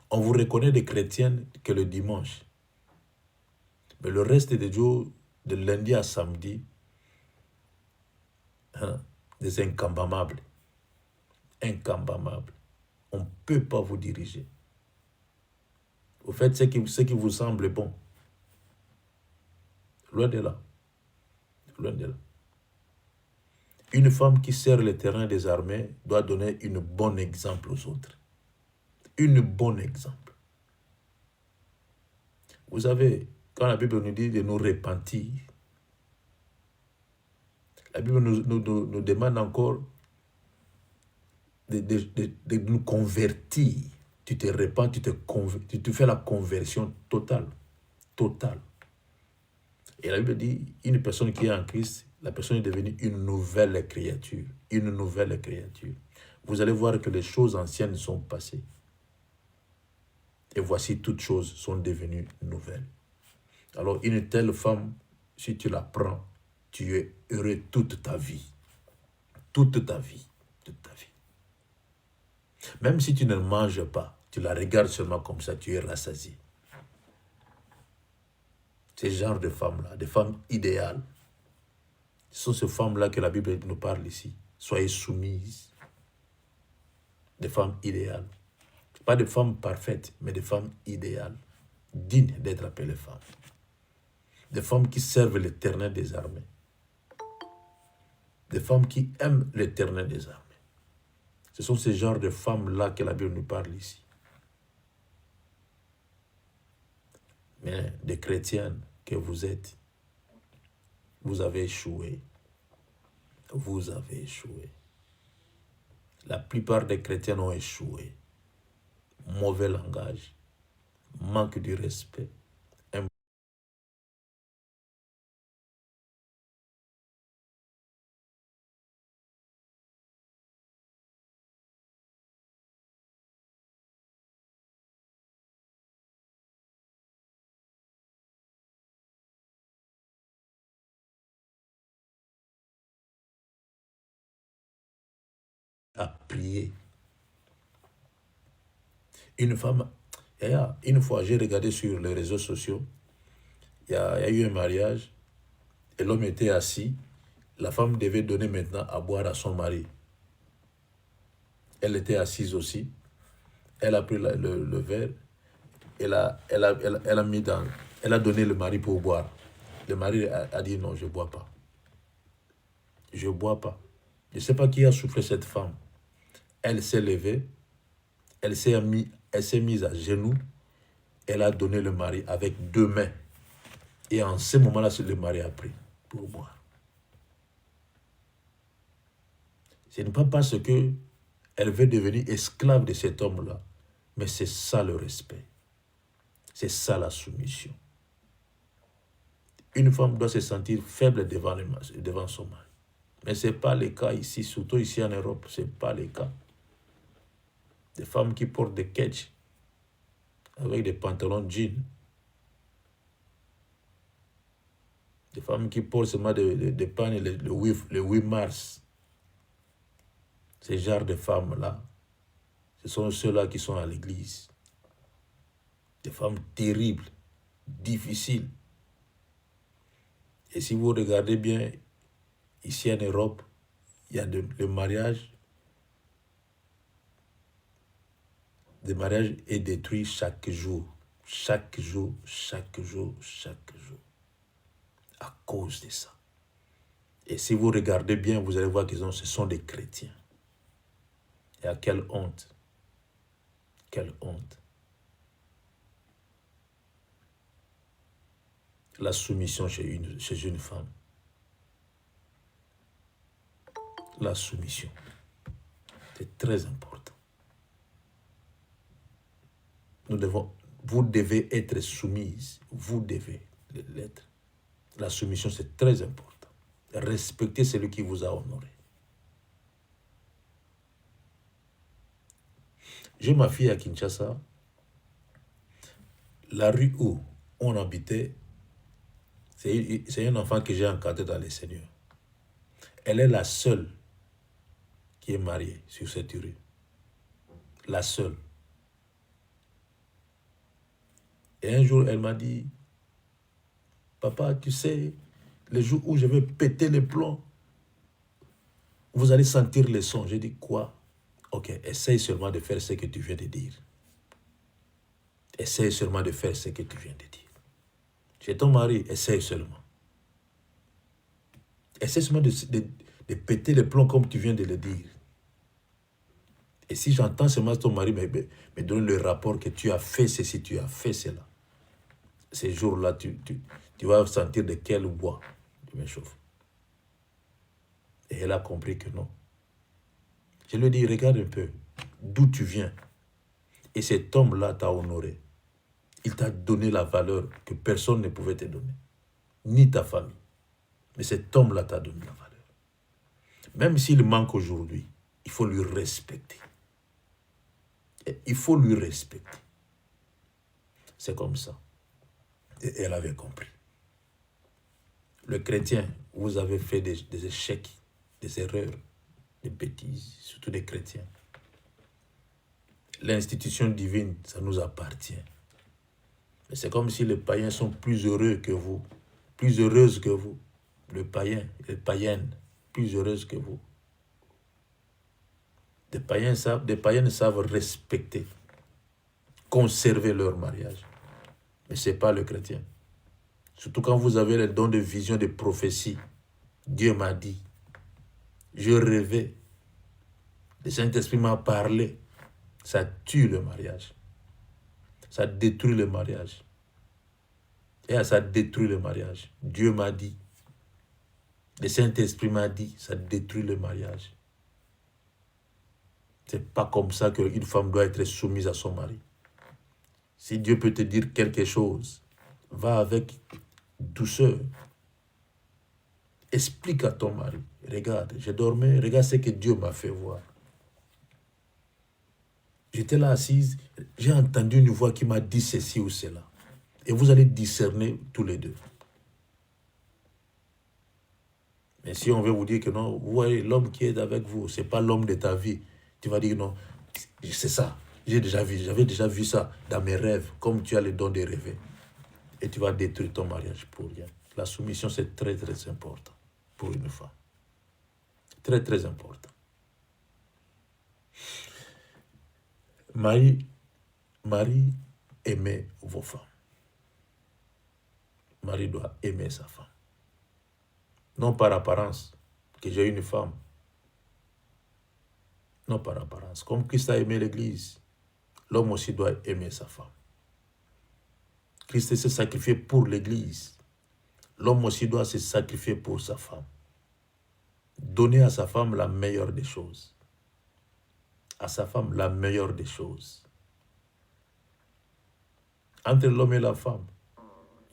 On vous reconnaît des chrétiennes que le dimanche. Mais le reste des jours, de lundi à samedi, des incambamables. Incambamables. On ne peut pas vous diriger. Vous faites ce qui vous semble bon. Loin de là. Loin de là. Une femme qui sert le terrain des armées doit donner un bon exemple aux autres. Un bon exemple. Vous savez, quand la Bible nous dit de nous repentir, la Bible nous demande encore de nous convertir. Tu te repens, tu fais la conversion totale. Totale. Et la Bible dit, une personne qui est en Christ, la personne est devenue une nouvelle créature. Une nouvelle créature. Vous allez voir que les choses anciennes sont passées. Et voici, toutes choses sont devenues nouvelles. Alors, une telle femme, si tu la prends, tu es heureux toute ta vie. Toute ta vie. Toute ta vie. Même si tu ne manges pas, tu la regardes seulement comme ça, tu es rassasié. Ces genres de femmes-là, des femmes idéales, ce sont ces femmes-là que la Bible nous parle ici. Soyez soumises. Des femmes idéales. Pas des femmes parfaites, mais des femmes idéales, dignes d'être appelées femmes. Des femmes qui servent l'Éternel des armées. Des femmes qui aiment l'Éternel des armées. Ce sont ces genres de femmes-là que la Bible nous parle ici. Mais des chrétiennes que vous êtes, vous avez échoué. Vous avez échoué. La plupart des chrétiens ont échoué. Mauvais langage, manque de respect. À prier. Une femme, une fois, j'ai regardé sur les réseaux sociaux, il y a eu un mariage, et l'homme était assis, la femme devait donner maintenant à boire à son mari. Elle était assise aussi, elle a pris le verre, elle a donné le mari pour boire. Le mari a dit non, je ne bois pas. Je ne bois pas. Je ne sais pas qui a soufflé cette femme. Elle s'est levée, elle s'est mise à genoux, elle a donné le mari avec 2 mains. Et en ce moment-là, le mari a pris pour boire. Ce n'est pas parce qu'elle veut devenir esclave de cet homme-là, mais c'est ça le respect. C'est ça la soumission. Une femme doit se sentir faible devant son mari. Mais ce n'est pas le cas ici, surtout ici en Europe, ce n'est pas le cas. Des femmes qui portent des ketchs avec des pantalons jeans. Des femmes qui portent seulement des pannes le 8 mars. Ces genres de femmes-là, ce sont ceux-là qui sont à l'église. Des femmes terribles, difficiles. Et si vous regardez bien, ici en Europe, il y a le mariage. Le mariage est détruit chaque jour. Chaque jour, chaque jour, chaque jour. À cause de ça. Et si vous regardez bien, vous allez voir que ce sont des chrétiens. Et à quelle honte. Quelle honte. La soumission chez une femme. La soumission. C'est très important. Vous devez être soumise. Vous devez l'être. La soumission, c'est très important. Respectez celui qui vous a honoré. J'ai ma fille à Kinshasa. La rue où on habitait, c'est un enfant que j'ai encadré dans les Seigneurs. Elle est la seule qui est mariée sur cette rue. La seule. Et un jour, elle m'a dit, papa, tu sais, le jour où je vais péter les plombs, vous allez sentir les sons. J'ai dit, quoi? Ok, essaye seulement de faire ce que tu viens de dire. Essaye seulement de faire ce que tu viens de dire. J'ai ton mari, essaye seulement. Essaye seulement de péter les plombs comme tu viens de le dire. Et si j'entends seulement ton mari me donne le rapport que tu as fait ceci, tu as fait cela, ces jours-là, tu vas sentir de quel bois tu m'échauffes. Et elle a compris que non. Je lui ai dit, regarde un peu d'où tu viens. Et cet homme-là t'a honoré. Il t'a donné la valeur que personne ne pouvait te donner. Ni ta famille. Mais cet homme-là t'a donné la valeur. Même s'il manque aujourd'hui, il faut lui respecter. Et il faut lui respecter. C'est comme ça. Et elle avait compris. Le chrétien, vous avez fait des échecs, des erreurs, des bêtises, surtout des chrétiens. L'institution divine, ça nous appartient. Mais c'est comme si les païens sont plus heureux que vous, plus heureuses que vous. Le païen, les païennes, plus heureuses que vous. Des païens savent respecter, conserver leur mariage. Mais ce n'est pas le chrétien. Surtout quand vous avez le don de vision, de prophétie. Dieu m'a dit. Je rêvais. Le Saint-Esprit m'a parlé. Ça tue le mariage. Ça détruit le mariage. Et ça détruit le mariage. Dieu m'a dit. Le Saint-Esprit m'a dit. Ça détruit le mariage. C'est pas comme ça qu'une femme doit être soumise à son mari. Si Dieu peut te dire quelque chose, va avec douceur. Explique à ton mari. Regarde, je dormais, regarde ce que Dieu m'a fait voir. J'étais là assise, j'ai entendu une voix qui m'a dit ceci ou cela. Et vous allez discerner tous les deux. Mais si on veut vous dire que non, vous voyez, l'homme qui est avec vous, ce n'est pas l'homme de ta vie, tu vas dire non, c'est ça. J'avais déjà vu ça dans mes rêves, comme tu as le don de rêver. Et tu vas détruire ton mariage pour rien. La soumission, c'est très, très important pour une femme. Très, très important. Marie, aimez vos femmes. Marie doit aimer sa femme. Non par apparence, que j'ai une femme. Non par apparence. Comme Christ a aimé l'Église, l'homme aussi doit aimer sa femme. Christ s'est sacrifié pour l'Église. L'homme aussi doit se sacrifier pour sa femme. Donner à sa femme la meilleure des choses. À sa femme la meilleure des choses. Entre l'homme et la femme,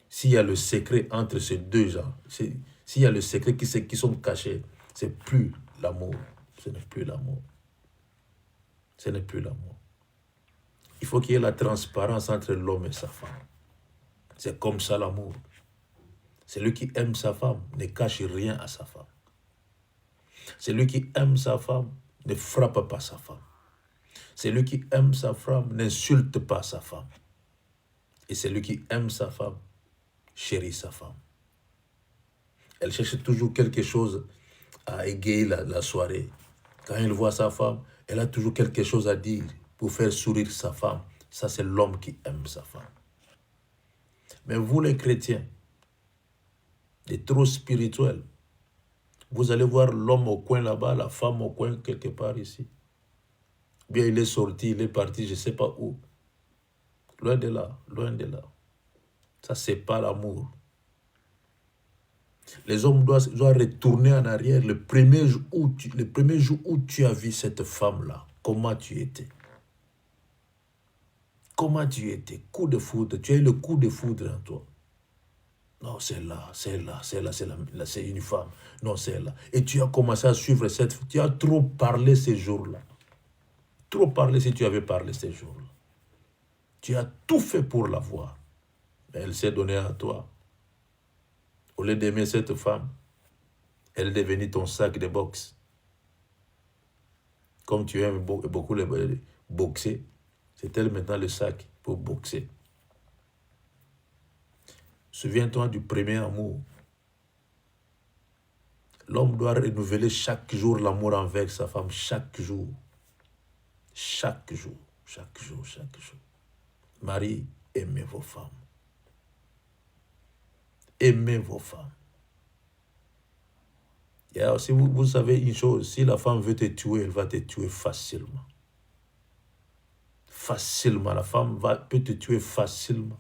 s'il y a le secret entre ces deux gens, s'il y a le secret qui sont cachés, c'est plus l'amour. Ce n'est plus l'amour. Ce n'est plus l'amour. Il faut qu'il y ait la transparence entre l'homme et sa femme. C'est comme ça l'amour. Celui qui aime sa femme ne cache rien à sa femme. Celui qui aime sa femme ne frappe pas sa femme. Celui qui aime sa femme n'insulte pas sa femme. Et celui qui aime sa femme chérit sa femme. Elle cherche toujours quelque chose à égayer la soirée. Quand il voit sa femme, elle a toujours quelque chose à dire pour faire sourire sa femme. Ça, c'est l'homme qui aime sa femme. Mais vous, les chrétiens, les trop spirituels, vous allez voir l'homme au coin là-bas, la femme au coin quelque part ici. Bien, il est sorti, il est parti, je ne sais pas où. Loin de là, loin de là. Ça, c'est pas l'amour. Les hommes doivent retourner en arrière le premier jour où tu as vu cette femme-là. Comment tu étais? Comment tu étais? Coup de foudre. Tu as eu le coup de foudre en toi. Non, c'est là, c'est une femme. Non, c'est là. Et tu as commencé à suivre cette femme. Tu as trop parlé ces jours-là. Trop parlé si tu avais parlé ces jours-là. Tu as tout fait pour la voir. Mais elle s'est donnée à toi. Au lieu d'aimer cette femme, elle est devenue ton sac de boxe. Comme tu aimes beaucoup boxer, c'est elle maintenant le sac pour boxer. Souviens-toi du premier amour. L'homme doit renouveler chaque jour l'amour envers sa femme, chaque jour. Chaque jour, chaque jour, chaque jour. Marie, aimez vos femmes. Aimez vos femmes. Et alors, si vous savez une chose, si la femme veut te tuer, elle va te tuer facilement. Facilement, la femme peut te tuer facilement.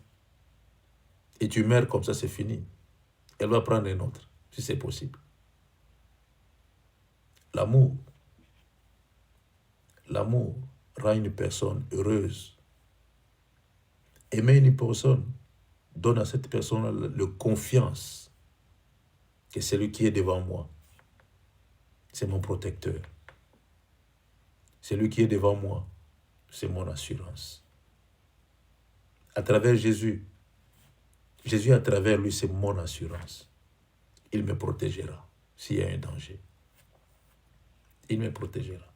Et tu meurs comme ça, c'est fini. Elle va prendre un autre, si c'est possible. L'amour rend une personne heureuse. Aimer une personne donne à cette personne la confiance que celui qui est devant moi, c'est mon protecteur. Celui qui est devant moi, c'est mon assurance. À travers Jésus, à travers lui, c'est mon assurance. Il me protégera s'il y a un danger. Il me protégera.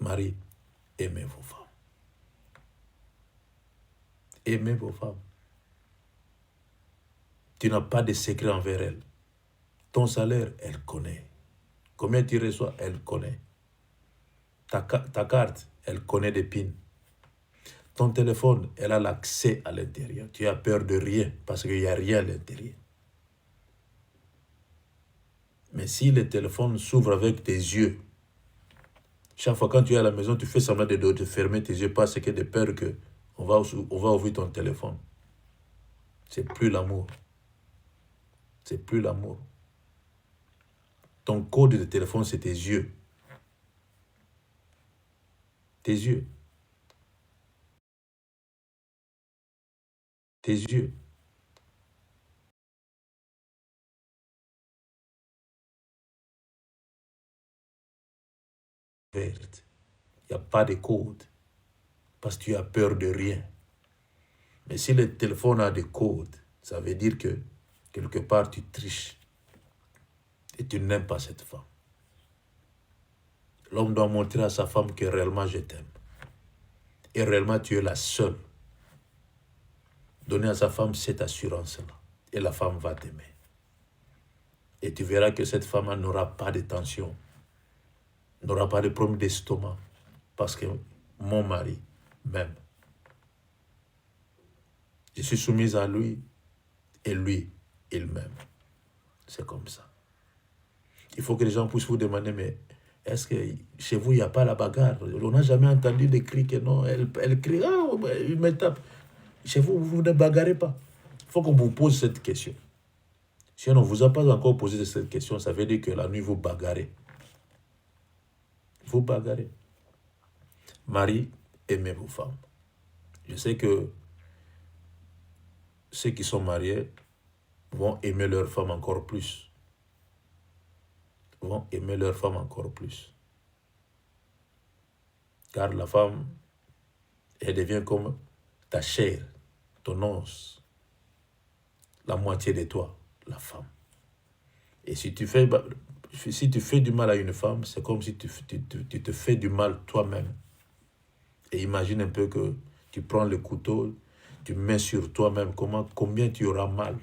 Marie, aimez vos femmes. Aimez vos femmes. Tu n'as pas de secret envers elles. Ton salaire, elle connaît. Combien tu reçois, elle connaît. Ta carte, elle connaît des pins. Ton téléphone, elle a l'accès à l'intérieur. Tu as peur de rien parce qu'il n'y a rien à l'intérieur. Mais si le téléphone s'ouvre avec tes yeux, chaque fois quand tu es à la maison, tu fais semblant de fermer tes yeux parce que de peur qu'on va ouvrir ton téléphone. C'est plus l'amour. C'est plus l'amour. Ton code de téléphone, c'est tes yeux. Tes yeux. Tes yeux. Verte. Il n'y a pas de code. Parce que tu as peur de rien. Mais si le téléphone a des codes, ça veut dire que quelque part tu triches. Et tu n'aimes pas cette femme. L'homme doit montrer à sa femme que réellement je t'aime. Et réellement tu es la seule. Donner à sa femme cette assurance-là. Et la femme va t'aimer. Et tu verras que cette femme n'aura pas de tension. N'aura pas de problème d'estomac. Parce que mon mari m'aime. Je suis soumise à lui. Et lui, il m'aime. C'est comme ça. Il faut que les gens puissent vous demander, mais est-ce que chez vous, il n'y a pas la bagarre? On n'a jamais entendu des cris que non, elle crie, il me tape. Chez vous, vous ne bagarrez pas. Il faut qu'on vous pose cette question. Si on ne vous a pas encore posé cette question, ça veut dire que la nuit, vous bagarrez. Vous bagarrez. Marie, aimez vos femmes. Je sais que ceux qui sont mariés vont aimer leur femme encore plus. Vont aimer leur femme encore plus. Car la femme, elle devient comme ta chair, ton os, la moitié de toi, la femme. Et si tu fais du mal à une femme, c'est comme si tu te fais du mal toi-même. Et imagine un peu que tu prends le couteau, tu mets sur toi-même, combien tu auras mal.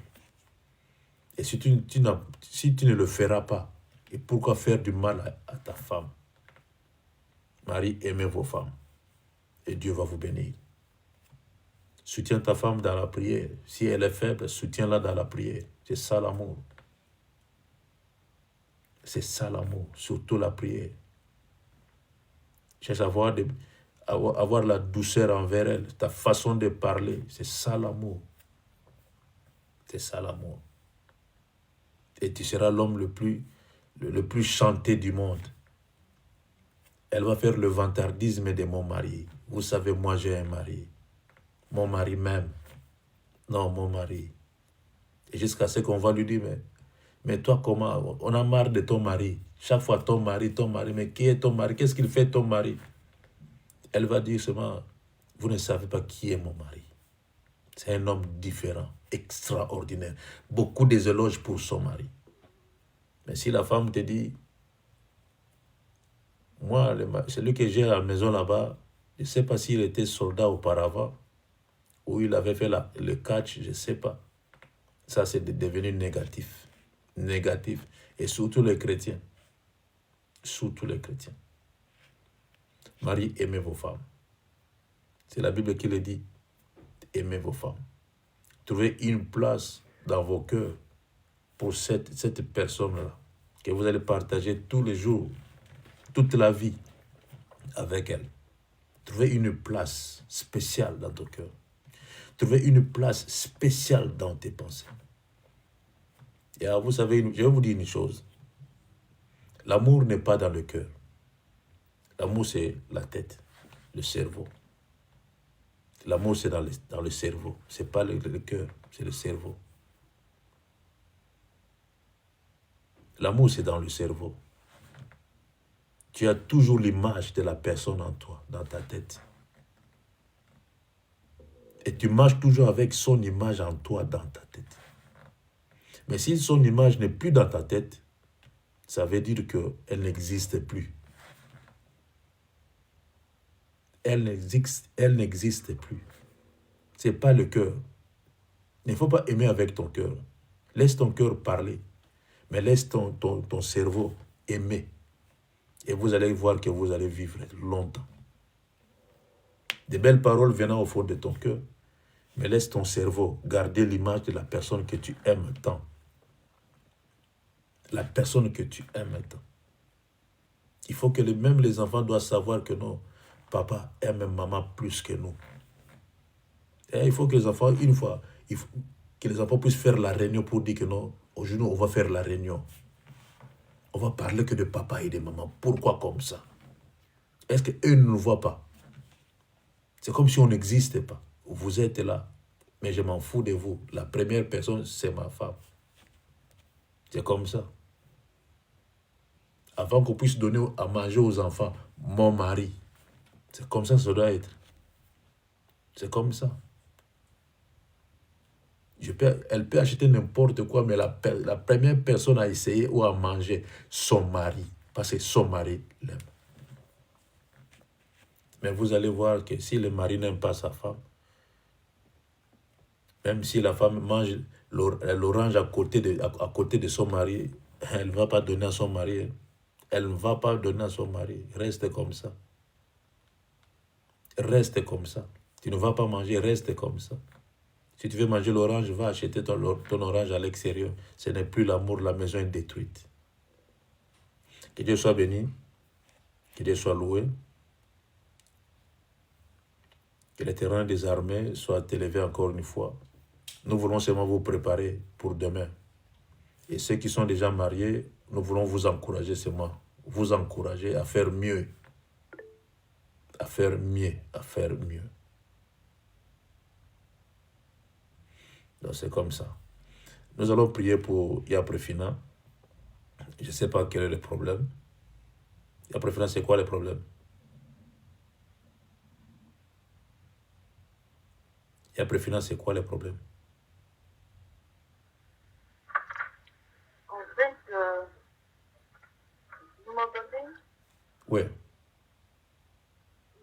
Et si tu ne le feras pas, et pourquoi faire du mal à ta femme? Marie, aimez vos femmes. Et Dieu va vous bénir. Soutiens ta femme dans la prière. Si elle est faible, soutiens-la dans la prière. C'est ça l'amour. C'est ça l'amour, surtout la prière. Cherche à avoir la douceur envers elle, ta façon de parler. C'est ça l'amour. C'est ça l'amour. Et tu seras l'homme le plus chanté du monde. Elle va faire le vantardisme de mon mari. Vous savez, moi j'ai un mari. Mon mari m'aime. Non, mon mari. Et jusqu'à ce qu'on va lui dire, mais toi comment? On a marre de ton mari. Chaque fois ton mari. Mais qui est ton mari? Qu'est-ce qu'il fait ton mari? Elle va dire seulement, vous ne savez pas qui est mon mari. C'est un homme différent, extraordinaire. Beaucoup des éloges pour son mari. Mais si la femme te dit, moi, celui que j'ai à la maison là-bas, je ne sais pas s'il était soldat auparavant, ou il avait fait le catch, je ne sais pas. Ça, c'est devenu négatif. Négatif. Et surtout les chrétiens. Surtout les chrétiens. Marie, aimez vos femmes. C'est la Bible qui le dit. Aimez vos femmes. Trouvez une place dans vos cœurs pour cette personne-là que vous allez partager tous les jours, toute la vie avec elle. Trouvez une place spéciale dans ton cœur. Trouvez une place spéciale dans tes pensées. Et alors, vous savez, je vais vous dire une chose. L'amour n'est pas dans le cœur. L'amour, c'est la tête, le cerveau. L'amour, c'est dans le cerveau. Ce n'est pas le cœur, c'est le cerveau. L'amour, c'est dans le cerveau. Tu as toujours l'image de la personne en toi, dans ta tête. Et tu marches toujours avec son image en toi, dans ta tête. Mais si son image n'est plus dans ta tête, ça veut dire qu'elle n'existe plus. Elle n'existe plus. Ce n'est pas le cœur. Il ne faut pas aimer avec ton cœur. Laisse ton cœur parler. Mais laisse ton cerveau aimer. Et vous allez voir que vous allez vivre longtemps. Des belles paroles venant au fond de ton cœur. Mais laisse ton cerveau garder l'image de la personne que tu aimes tant. La personne que tu aimes tant. Il faut que même les enfants doivent savoir que non, papa aime maman plus que nous. Et il faut que les enfants, une fois, que les enfants puissent faire la réunion pour dire que non, aujourd'hui on va faire la réunion. On va parler que de papa et de maman. Pourquoi comme ça? Est-ce qu'eux ne nous voient pas? C'est comme si on n'existait pas. Vous êtes là, mais je m'en fous de vous. La première personne, c'est ma femme. C'est comme ça. Avant qu'on puisse donner à manger aux enfants, mon mari. C'est comme ça que ça doit être. C'est comme ça. Elle peut acheter n'importe quoi, mais la première personne à essayer ou à manger, son mari. Parce que son mari l'aime. Mais vous allez voir que si le mari n'aime pas sa femme, même si la femme mange l'orange à côté de son mari, elle ne va pas donner à son mari. Elle ne va pas donner à son mari. Reste comme ça. Reste comme ça. Tu ne vas pas manger, reste comme ça. Si tu veux manger l'orange, va acheter ton orange à l'extérieur. Ce n'est plus l'amour, la maison est détruite. Que Dieu soit béni. Que Dieu soit loué. Que l'Éternel des armées soit élevé encore une fois. Nous voulons seulement vous préparer pour demain. Et ceux qui sont déjà mariés, nous voulons vous encourager seulement. Vous encourager à faire mieux. À faire mieux. À faire mieux. Donc c'est comme ça. Nous allons prier pour Yaprefina. Je ne sais pas quel est le problème. Yaprefina, c'est quoi le problème? Yaprefina, c'est quoi le problème? En fait, vous m'entendez? Oui.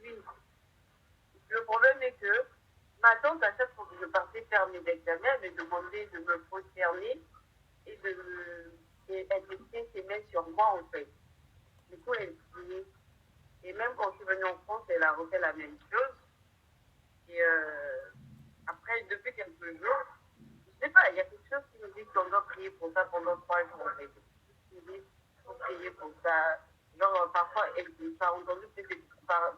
Oui. Le problème est que ma tante, à chaque fois que je partais faire mes examens, elle me demandait de me prosterner et elle mettait ses mains sur moi en fait. Du coup, elle priait. Et même quand je suis venue en France, elle a refait la même chose. Et après, depuis quelques jours, je sais pas, il y a quelque chose qui nous dit qu'on doit prier pour ça pendant 3 jours en fait. Pour prier pour ça. Genre, parfois, elle n'a pas entendu peut-être des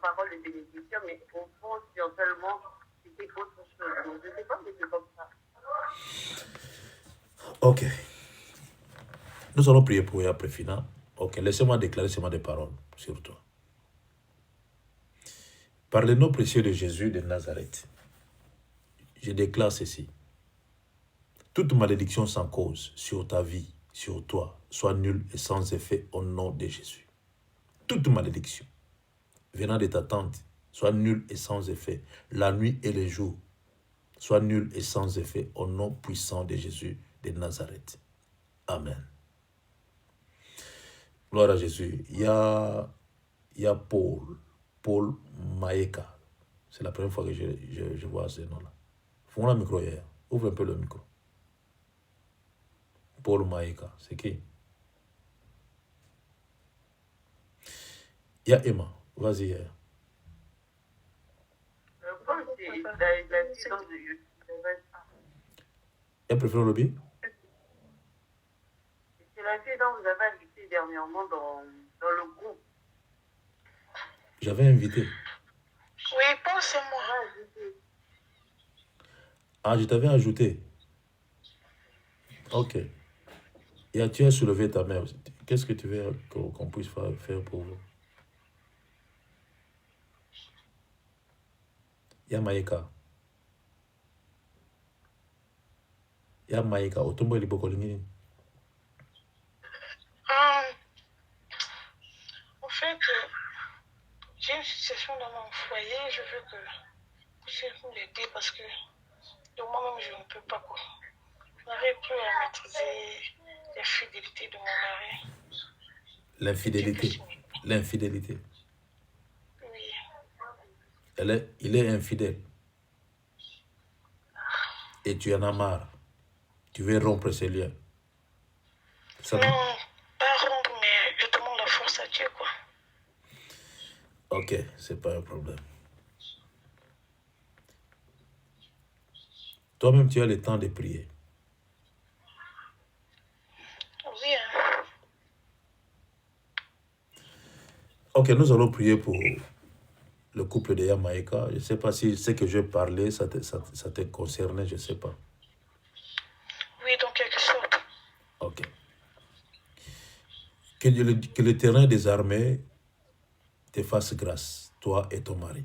paroles de bénédiction, mais au fond, spirituellement, c'était autre chose. Donc, je ne sais pas, mais c'est comme ça. Ok. Nous allons prier pour après final. Ok, laissez-moi déclarer seulement des paroles sur toi. Par le nom précieux de Jésus de Nazareth, je déclare ceci. Toute malédiction sans cause sur ta vie, sur toi, soit nulle et sans effet au nom de Jésus. Toute malédiction venant de ta tante, soit nulle et sans effet, la nuit et le jour, soit nulle et sans effet au nom puissant de Jésus de Nazareth. Amen. Gloire à Jésus. Il y a Paul Maeka. C'est la première fois que je vois ce nom-là. Fais-moi le micro hier. Ouvre un peu le micro. Paul Maeka. C'est qui? Il y a Emma. Vas-y hier. Paul, c'est la séquence de YouTube. Elle préfère le lobby? C'est la fille dont vous avez invité dernièrement dans le groupe. J'avais invité. Oui, Paul, c'est moi. Ah, je t'avais ajouté. Ok. Et tu as soulevé ta main. Qu'est-ce que tu veux qu'on puisse faire pour vous? Yamaika. Yamaika. Otombo ilibokolingini. En fait, j'ai une situation dans mon foyer. Je veux que vous puissiez m'aider parce que de moi-même, je ne peux pas. Je n'arrive plus à maîtriser la fidélité de mon mari. L'infidélité. L'infidélité. Oui. Il est infidèle. Et tu en as marre. Tu veux rompre ces liens. Ça Non, pas rompre, mais je demande la force à Dieu, quoi. Ok, c'est pas un problème. Toi-même, tu as le temps de prier. Oui, hein. Ok, nous allons prier pour le couple de Yamaika. Je ne sais pas si ce que je parlais, ça te concernait, je ne sais pas. Oui, donc quelque sorte. Ok. Que l'Éternel des armées te fasse grâce, toi et ton mari.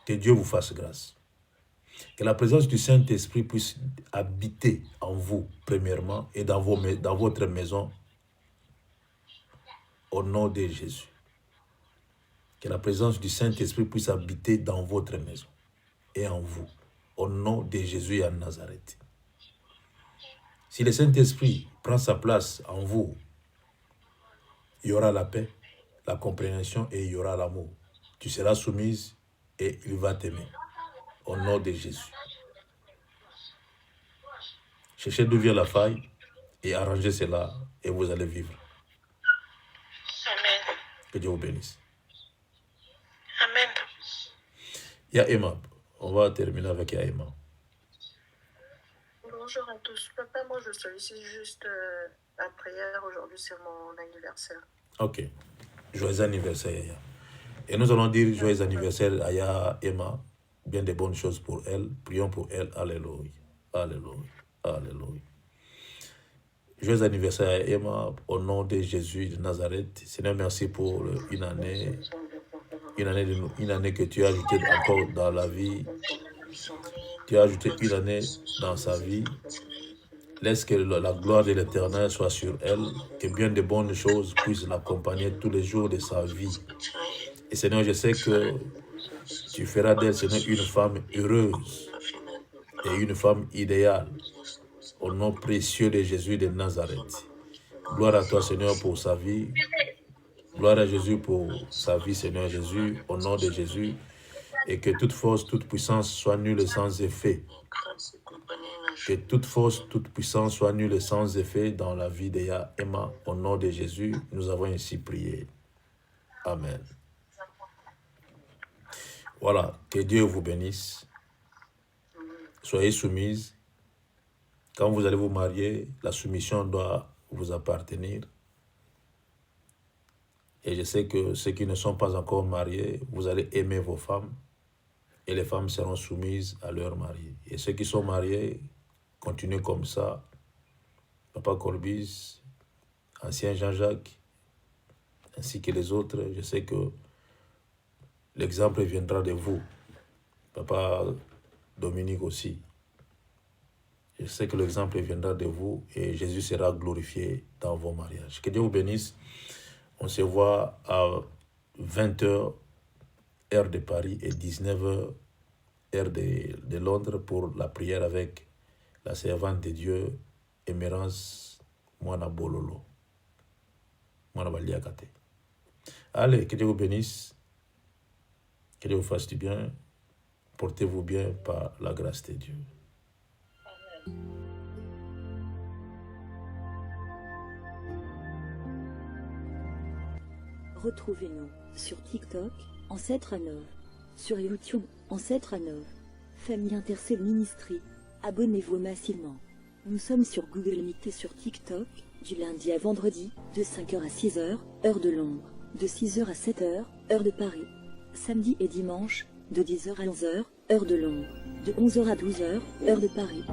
Que Dieu vous fasse grâce. Que la présence du Saint-Esprit puisse habiter en vous, premièrement, et dans votre maison, au nom de Jésus. Que la présence du Saint-Esprit puisse habiter dans votre maison et en vous, au nom de Jésus à Nazareth. Si le Saint-Esprit prend sa place en vous, il y aura la paix, la compréhension et il y aura l'amour. Tu seras soumise et il va t'aimer. Au nom de Jésus. Cherchez d'où vient la faille et arrangez cela et vous allez vivre. Amen. Que Dieu vous bénisse. Amen. Il y a Emma. On va terminer avec Emma. Bonjour à tous. Papa, moi je sollicite juste la prière. Aujourd'hui, c'est mon anniversaire. Ok. Joyeux anniversaire, Yaya. Et nous allons dire joyeux anniversaire à Yaya Emma. Bien de bonnes choses pour elle. Prions pour elle. Alléluia. Alléluia. Alléluia. Joyeux anniversaire à Emma. Au nom de Jésus de Nazareth. Seigneur, merci pour une année que tu as ajoutée encore dans la vie. Tu as ajouté une année dans sa vie. Laisse que la gloire de l'Éternel soit sur elle, que bien de bonnes choses puissent l'accompagner tous les jours de sa vie. Et Seigneur, je sais que tu feras d'elle, Seigneur, une femme heureuse et une femme idéale. Au nom précieux de Jésus de Nazareth. Gloire à toi, Seigneur, pour sa vie. Gloire à Jésus pour sa vie, Seigneur Jésus, au nom de Jésus. Et que toute force, toute puissance soit nulle et sans effet Que toute force, toute puissance soit nulle et sans effet dans la vie d'Eya Emma. Au nom de Jésus, nous avons ainsi prié. Amen. Voilà, que Dieu vous bénisse. Soyez soumises. Quand vous allez vous marier, la soumission doit vous appartenir. Et je sais que ceux qui ne sont pas encore mariés, vous allez aimer vos femmes. Et les femmes seront soumises à leurs maris. Et ceux qui sont mariés, continuez comme ça. Papa Corbis, ancien Jean-Jacques, ainsi que les autres, je sais que l'exemple viendra de vous. Papa Dominique aussi. Je sais que l'exemple viendra de vous et Jésus sera glorifié dans vos mariages. Que Dieu vous bénisse. On se voit à 20h, heure de Paris, et 19h, heure de Londres, pour la prière avec la servante de Dieu, Émérance Mwana Bololo. Mwana Baliakate. Allez, que Dieu vous bénisse. Que Dieu vous fasse du bien. Portez-vous bien par la grâce de Dieu. Retrouvez-nous sur TikTok, Ancêtre à Nov, sur YouTube, Ancêtre à Nov, Famille Intercelle Ministry. Abonnez-vous massivement. Nous sommes sur Google Meet et sur TikTok, du lundi à vendredi, de 5h à 6h, heure de Londres, de 6h à 7h, heure de Paris. Samedi et dimanche, de 10h à 11h, heure de Londres, de 11h à 12h, heure de Paris.